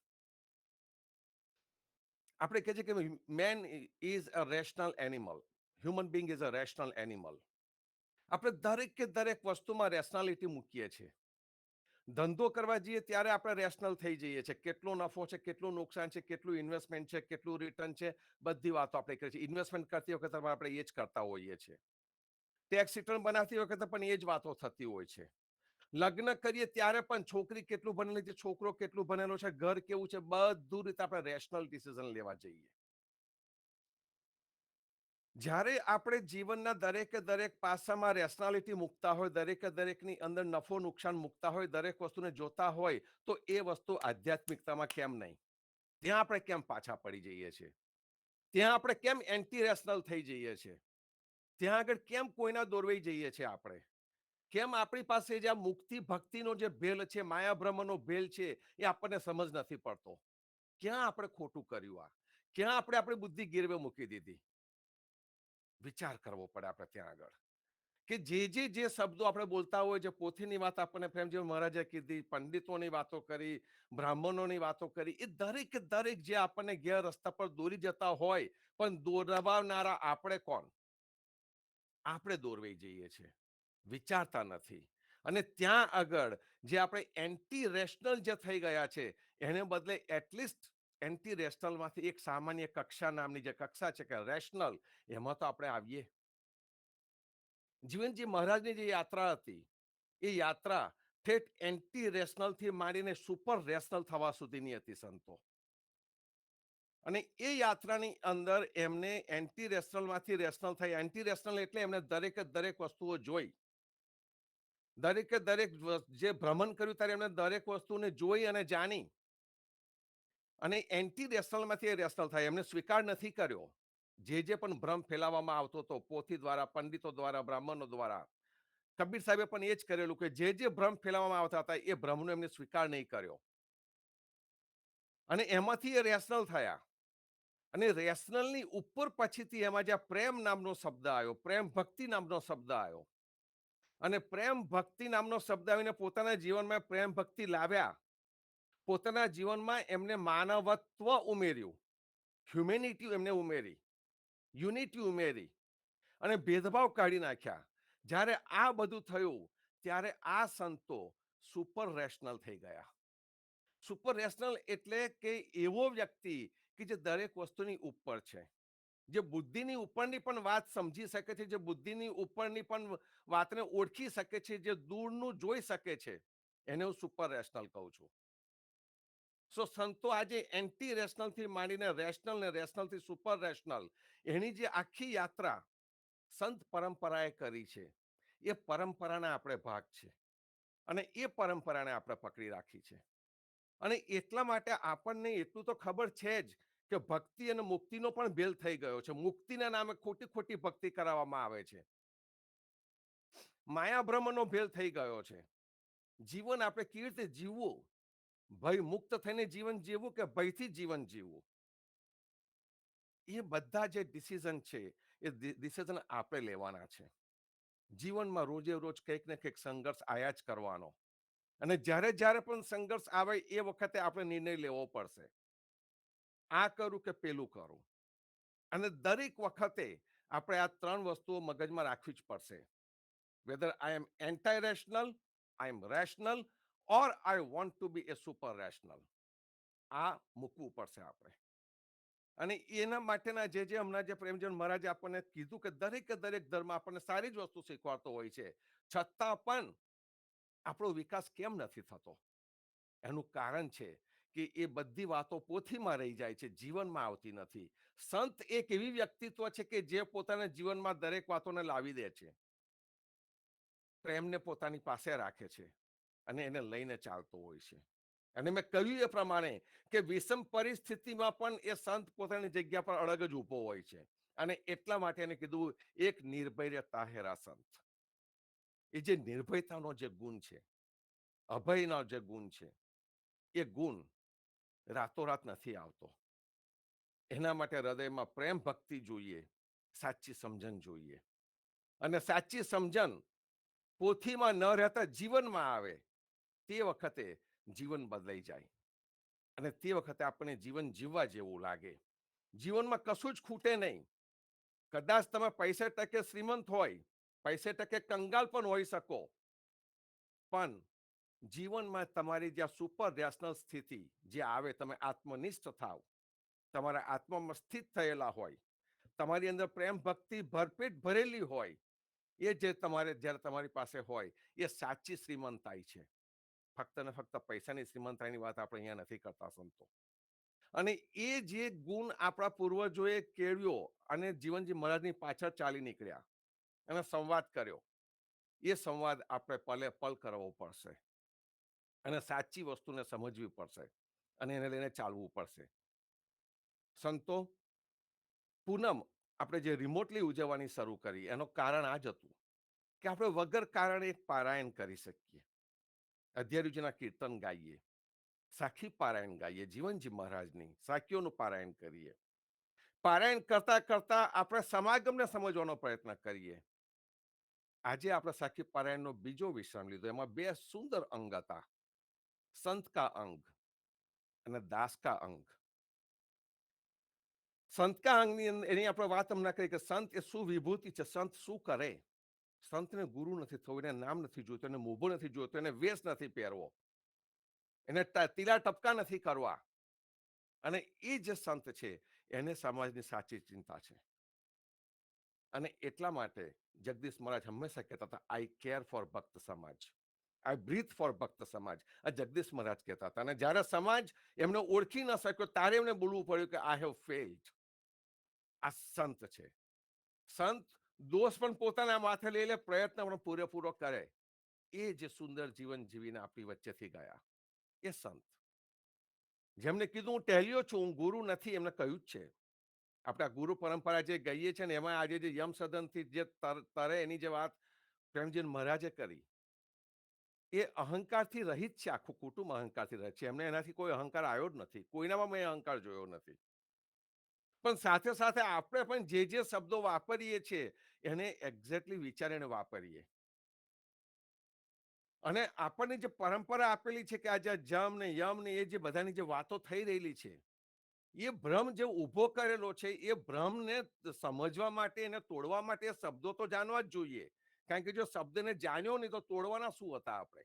આપણે કહે છે કે main is a rational animal, human being is a rational animal. આપણે દરેક કે દરેક વસ્તુમાં રેશનાલિટી મૂકીએ છીએ. ધંધો કરવા જઈએ ત્યારે આપણે રેશનલ થઈ જઈએ છીએ. કેટલો નફો છે, કેટલું નુકસાન છે, કેટલું ઇન્વેસ્ટમેન્ટ છે, કેટલું રિટર્ન છે, બધી વાતો આપણે કરીએ છીએ. ઇન્વેસ્ટમેન્ટ કરતી વખતે આપણે એ જ કરતા હોઈએ છીએ. ટેક્સ રિટર્ન બનાવતી વખતે પણ એ જ વાતો થતી હોય છે. લગ્ન કરીએ ત્યારે પણ છોકરી કેટલું ભણેલી છે, છોકરો કેટલું ભણેલો છે, ઘર કેવું છે, બધું રીતે આપણે રેશનલ ડિસિઝન લેવા જઈએ. જ્યારે આપણે જીવનના દરેકે દરેક પાસામાં રેશનાલિટી મૂકતા હોય, દરેકે દરેકની અંદર નફો નુકસાન મૂકતા હોય, દરેક વસ્તુને જોતા હોય, તો એ વસ્તુ આધ્યાત્મિકતામાં કેમ નહીં? ત્યાં આપણે કેમ પાછા પડી જઈએ છીએ? ત્યાં આપણે કેમ એન્ટી રેશનલ થઈ જઈએ છીએ? ત્યાં આગળ કેમ કોઈના દોરવાઈ જઈએ છીએ આપણે? કેમ આપણી પાસે જે આ મુક્તિ ભક્તિનો જે ભેલ છે, માયા બ્રહ્મનો ભેલ છે, એ આપણને સમજ નથી પડતો? ક્યાં આપણે ખોટું કર્યું? ક્યાં આપણે આપણી બુદ્ધિ ગીરવે મૂકી દીધી? વિચાર કરવો પડે આપણે ત્યાં આગળ. કે જે શબ્દો આપણે બોલતા હોય, જે પોથીની વાત આપણને પ્રેમજી મહારાજે કીધી, પંડિતોની વાતો કરી, બ્રાહ્મણોની વાતો કરી, એ દરેક દરેક જે આપણને ગેર રસ્તા પર દોરી જતા હોય, પણ દોરવાનારા આપણે કોણ? આપણે દોરવાઈ જઈએ છીએ, વિચારતા નથી. અને ત્યાં આગળ જે આપણે એન્ટી રેશનલ જે થઈ ગયા છે, એને બદલે એટલીસ્ટ એન્ટી રેશનલમાંથી એક સામાન્ય કક્ષા નામની જે કક્ષા છે કે રેશનલ, એમાં તો આપણે આવીએ. જીવનજી મહારાજની જે યાત્રા હતી, એ યાત્રા ઠેઠ એન્ટી રેશનલ થી માંડીને સુપર રેશનલ થવા સુધીની હતી સંતો. અને એ યાત્રાની અંદર એમને એન્ટી રેશનલ માંથી રેશનલ થઈ. એન્ટી રેશનલ એટલે એમને દરેકે દરેક વસ્તુઓ જોઈ, દરેકે દરેક જે ભ્રમણ કર્યું ત્યારે એમને દરેક વસ્તુને જોઈ અને જાણી. અને એન્ટી રેશનલ માંથી રેશનલ થાય. એમને સ્વીકાર નથી કર્યો જે પણ ભ્રમ ફેલાવવામાં આવતો હતો, પોથી દ્વારા, પંડિતો દ્વારા, બ્રાહ્મણો દ્વારા. કબીર સાહેબે પણ એ જ કરેલું કે જે ભ્રમ ફેલાવવામાં આવતા હતા એ ભ્રમનો એમને સ્વીકાર નહીં કર્યો. અને એમાંથી એ રેશનલ થયા. અને રેશનલની ઉપર પછીથી એમાં જ્યાં પ્રેમ નામનો શબ્દ આવ્યો, પ્રેમ ભક્તિ નામનો શબ્દ આવ્યો. અને પ્રેમ ભક્તિ નામનો શબ્દ આવીને પોતાના જીવનમાં પ્રેમ ભક્તિ લાવ્યા. પોતાના જીવનમાં એમને માનવત્વ ઉમેર્યું, હ્યુમેનિટી એમને ઉમેરી, યુનિટી ઉમેરી, અને ભેદભાવ કાઢી નાખ્યા. જ્યારે આ બધું થયું ત્યારે આ સંતો સુપર રેશનલ થઈ ગયા. સુપર રેશનલ એટલે કે એવો વ્યક્તિ કે જે દરેક વસ્તુની ઉપર છે, જે બુદ્ધિની ઉપરની પણ વાત સમજી શકે છે, જે બુદ્ધિની ઉપરની પણ વાતને ઓળખી શકે છે, જે દૂરનું જોઈ શકે છે, એને હું સુપર રેશનલ કહું છું. સો સંતો આજે એન્ટી રેશનલ થી માંડીને રેશનલ ને રેશનલ થી સુપર રેશનલ, એની જે આખી યાત્રા સંત પરંપરાએ કરી છે, એ પરંપરાના આપણે ભાગ છે અને એ પરંપરાને આપણે પકડી રાખી છે. અને એટલા માટે આપણને એટલું તો ખબર છે જ કે ભક્તિ અને મુક્તિનો પણ ભેલ થઈ ગયો છે. મુક્તિના નામે ખોટી ખોટી ભક્તિ કરાવવામાં આવે છે. માયા ભ્રમનો ભેલ થઈ ગયો છે. જીવન આપણે કેવી રીતે જીવવું, ભય મુક્ત થઈને જીવન જીવવું કે ભયથી જીવન જીવવું, એ બધા જે ડિસિઝન છે એ ડિસિઝન આપણે લેવાના છે. જીવનમાં રોજે રોજ કંઈક ને કંઈક સંઘર્ષ આયા જ કરવાનો. અને જ્યારે જ્યારે પણ સંઘર્ષ આવે એ વખતે આપણે નિર્ણય લેવો પડશે, આ કરું કે પેલું કરું. અને દરેક વખતે આપણે આ ત્રણ વસ્તુઓ મગજમાં રાખવી જ પડશે. Whether I am anti rational, I am rational, or I want to be a super rational. આ મૂકવું પડશે આપણે. અને એના માટેના જે હમણાં જે પ્રેમચંદ મહારાજે આપણને કીધું કે દરેકે દરેક ધર્મ આપણને સારી જ વસ્તુ શીખવાડતો હોય છે, છતાં પણ આપણો વિકાસ કેમ નથી થતો? એનું કારણ છે કે એ બધી વાતો પોથીમાં રહી જાય છે, જીવનમાં આવતી નથી. સંત એક એવી વ્યક્તિત્વ છે કે જે પોતાના જીવનમાં દરેક વાતોને લાવી દે છે, પ્રેમને પોતાની પાસે રાખે છે અને એને લઈને ચાલતો હોય છે. અને મેં કહ્યું એ પ્રમાણે કે વિષમ પરિસ્થિતિમાં પણ એ સંત પોતાની જગ્યા પર અડગ જ ઊભો હોય છે. અને એટલા માટે એને કીધું એક નિર્ભય તાહેરા સંત. એ જે નિર્ભયતાનો જે ગુણ છે, અભયનો જે ગુણ છે, એ ગુણ રાતોરાત નથી આવતો. એના માટે હૃદયમાં પ્રેમ ભક્તિ જોઈએ, સાચી સમજણ જોઈએ. અને સાચી સમજણ પોથીમાં ન રહેતા જીવનમાં આવે, તે વખતે જીવન બદલાઈ જાય. અને તે વખતે આપણને જીવન જીવવા જેવું લાગે. જીવનમાં કશું જ ખૂટે નહીં. કદાચ તમે પૈસે ટકે શ્રીમંત હોય, પૈસે ટકે કંગાલ પણ હોઈ શકો, પણ જીવનમાં તમારી જ્યાં સુપર રેશનલ સ્થિતિ જે આવે, તમે આત્મનિષ્ઠ થાવ, તમારા આત્મામાં સ્થિત થયેલા હોય, તમારી અંદર પ્રેમ ભક્તિ ભરપેટ ભરેલી હોય, એ જે તમારે જ્યારે તમારી પાસે હોય, એ સાચી શ્રીમંતાઈ છે. ફક્ત ને ફક્ત પૈસાની શ્રીમંતાઈની વાત આપણે અહીંયા નથી કરતા સંતો. અને એ જે ગુણ આપણા પૂર્વજોએ કેળવ્યો અને જીવનજી મહારાજની પાછળ ચાલી નીકળ્યા અને સંવાદ કર્યો, એ સંવાદ આપણે પલે પલ કરવો પડશે અને સાચી વસ્તુને સમજવી પડશે અને એને લઈને ચાલવું પડશે. સંતો, પૂનમ આપણે જે રિમોટલી ઉજવવાની શરૂ કરી એનું કારણ આ જ હતું કે આપણે વગર કારણે એક પારાયણ કરી શકીએ, અધ્યારુજીના કીર્તન ગાઈએ, સાખી પારાયણ ગાઈએ, જીવનજી મહારાજની સાખીઓનું પારાયણ કરીએ. પારાયણ કરતા કરતા આપણે સમાગમને સમજવાનો પ્રયત્ન કરીએ. આજે આપણે સાખી પારાયણનો બીજો વિશ્રામ લીધો. એમાં બે સુંદર અંગ હતા, સંત કા અંગ અને દાસ કા અંગ. સંત કા અંગની એની આપણે વાત હમણાં કરી કે સંત એ શું વિભૂતિ છે, સંત શું કરે. સંતને ગુરુ નથી થવું, એને નામ નથી જોઈતું, એને મોભો નથી જોઈતો, એને વેશ નથી પહેરવો, એને તીલા ટપકા નથી કરવા. અને એ જે સંત છે એને સમાજની સાચી ચિંતા છે. અને એટલા માટે જગદીશ મહારાજ હંમેશા કહેતા હતા, આઈ કેર ફોર ભક્ત સમાજ, આઈ બ્રીથ ફોર ભક્ત સમાજ. આ જગદીશ મહારાજ કહેતા હતા. અને જ્યારે સમાજ એમને ઓળખી ન શક્યો ત્યારે એમને બોલવું પડ્યું કે આઈ હેવ ફેલ્ડ. આ સંત છે. સંત દોષ પણ પોતાના માથે લઈ લે, પ્રયત્ન પણ પૂરેપૂરો કરે. એ જે સુંદર જીવન જીવીને આપણી વચ્ચેથી ગયા, એ સંત. જેમને કીધું હું ટેલિયો છું, હું ગુરુ નથી, એમને કહ્યું જ છે. આપણે આ ગુરુ પરંપરા જે ગઈએ છે ને, એમાં આજે જે યમ સદનથી જે તરે એની જે વાત પ્રેમજી મહારાજે કરી, એ અહંકારથી રહિત છે. આખું કુટુંબ અહંકારથી રહિત છે. એમને એનાથી કોઈ અહંકાર આવ્યો જ નથી, કોઈનામાં મેં અહંકાર જોયો નથી. પણ સાથે સાથે આપણે પણ જે શબ્દો વાપરીએ છીએ એને એક્ઝેક્ટલી વિચારીને વાપરીએ. અને આપણને જે પરંપરા આપેલી છે કે આ જે જમ ને યમ ને એ જે બધાની જે વાતો થઈ રહેલી છે, એ ભ્રમ જે ઊભો કરેલો છે, એ ભ્રમને સમજવા માટે, એને તોડવા માટે શબ્દો તો જાણવા જ જોઈએ. કારણ કે જો શબ્દને જાણ્યો નહીં તો તોડવાના શું હતા આપણે?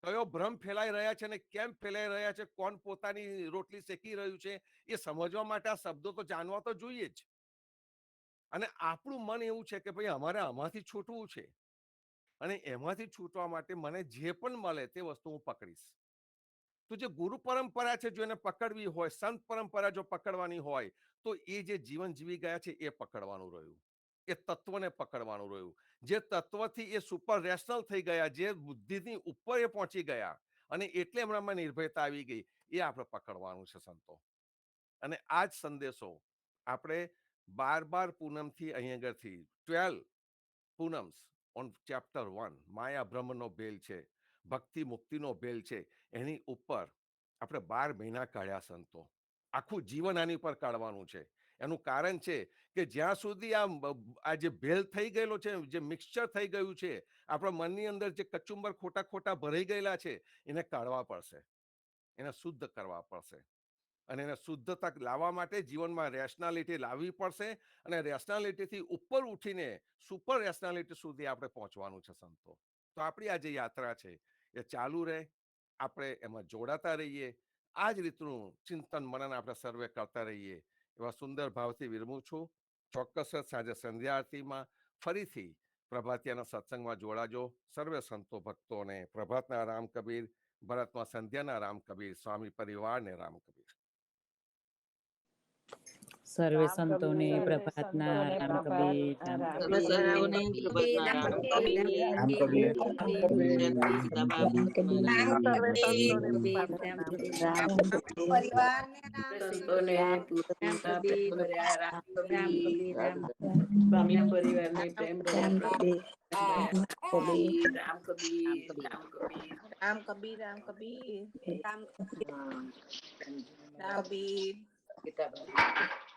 કયો ભ્રમ ફેલાઈ રહ્યા છે અને કેમ ફેલાઈ રહ્યા છે, કોણ પોતાની રોટલી શેકી રહ્યું છે, એ સમજવા માટે આ શબ્દો તો જાણવા તો જોઈએ જ. અને આપણું મન એવું છે કે ભાઈ અમારે આમાંથી છૂટવું છે, અને એમાંથી છૂટવા માટે મને જે પણ મળે તે વસ્તુ હું પકડીશ. તો જે ગુરુ પરંપરા છે જો એને પકડવી હોય, સંત પરંપરા જો પકડવાની હોય, તો એ જે જીવન જીવી ગયા છે એ પકડવાનું રહ્યું, એ તત્વને પકડવાનું રહ્યું. જે તત્વથી એ સુપર રેશનલ થઈ ગયા, જે બુદ્ધિની ઉપર એ પહોંચી ગયા, અને એટલે એમનામાં નિર્ભયતા આવી ગઈ, એ આપણે પકડવાનું છે સંતો. અને આ જ સંદેશો આપણે 12 પૂનમથી અહીં આગળથી 12 પૂનમ્સ ઓન ચેપ્ટર 1 માયા બ્રહ્મનો ભેલ છે, ભક્તિ મુક્તિનો ભેલ છે, એની ઉપર આપણે 12 મહિના કાઢ્યા સંતો. આખું જીવન આની પર કાઢવાનું છે. એનું કારણ છે કે જ્યાં સુધી આ જે ભેલ થઈ ગયેલો છે, જે મિક્સચર થઈ ગયું છે, આપણા મનની અંદર જે કચુંબર ખોટા ખોટા ભરાઈ ગયેલા છે, એને કાઢવા પડશે, એને શુદ્ધ કરવા પડશે. અને એને શુદ્ધતા લાવવા માટે જીવનમાં રેશનાલિટી લાવવી પડશે, અને રેશનાલિટીથી ઉપર ઉઠીને સુપર રેશનાલિટી સુધી આપણે પહોંચવાનું છે સંતો. તો આપણી આ જે યાત્રા છે એ ચાલુ રહે, આપણે એમાં જોડાતા રહીએ, આ જ રીતનું ચિંતન મનન આપણે સર્વે કરતા રહીએ, એવા સુંદર ભાવથી વિરમું છું. ચોક્કસ જ સાંજે સંધ્યા આરતીમાં ફરીથી પ્રભાતિયાના સત્સંગમાં જોડાજો. સર્વે સંતો ભક્તોને પ્રભાતના રામ કબીર, ભરતમાં સંધ્યાના રામ કબીર, સ્વામી પરિવારને રામ કબીર. સર્વે સંતોને પ્રભાતના રામ કબીર, રામ કબીર. રામ કબીર. પરિવારને નામ સંતોને પૂર્ણતા પ્રેમ ભર્યા રામ કબીર. સ્વામી પરિવારને પ્રેમ ભર્યા રામ કબીર. રામ કબીર. રામ કબીર, રામ કબીર, રામ કબીર,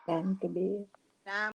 રામ કબીર, રામ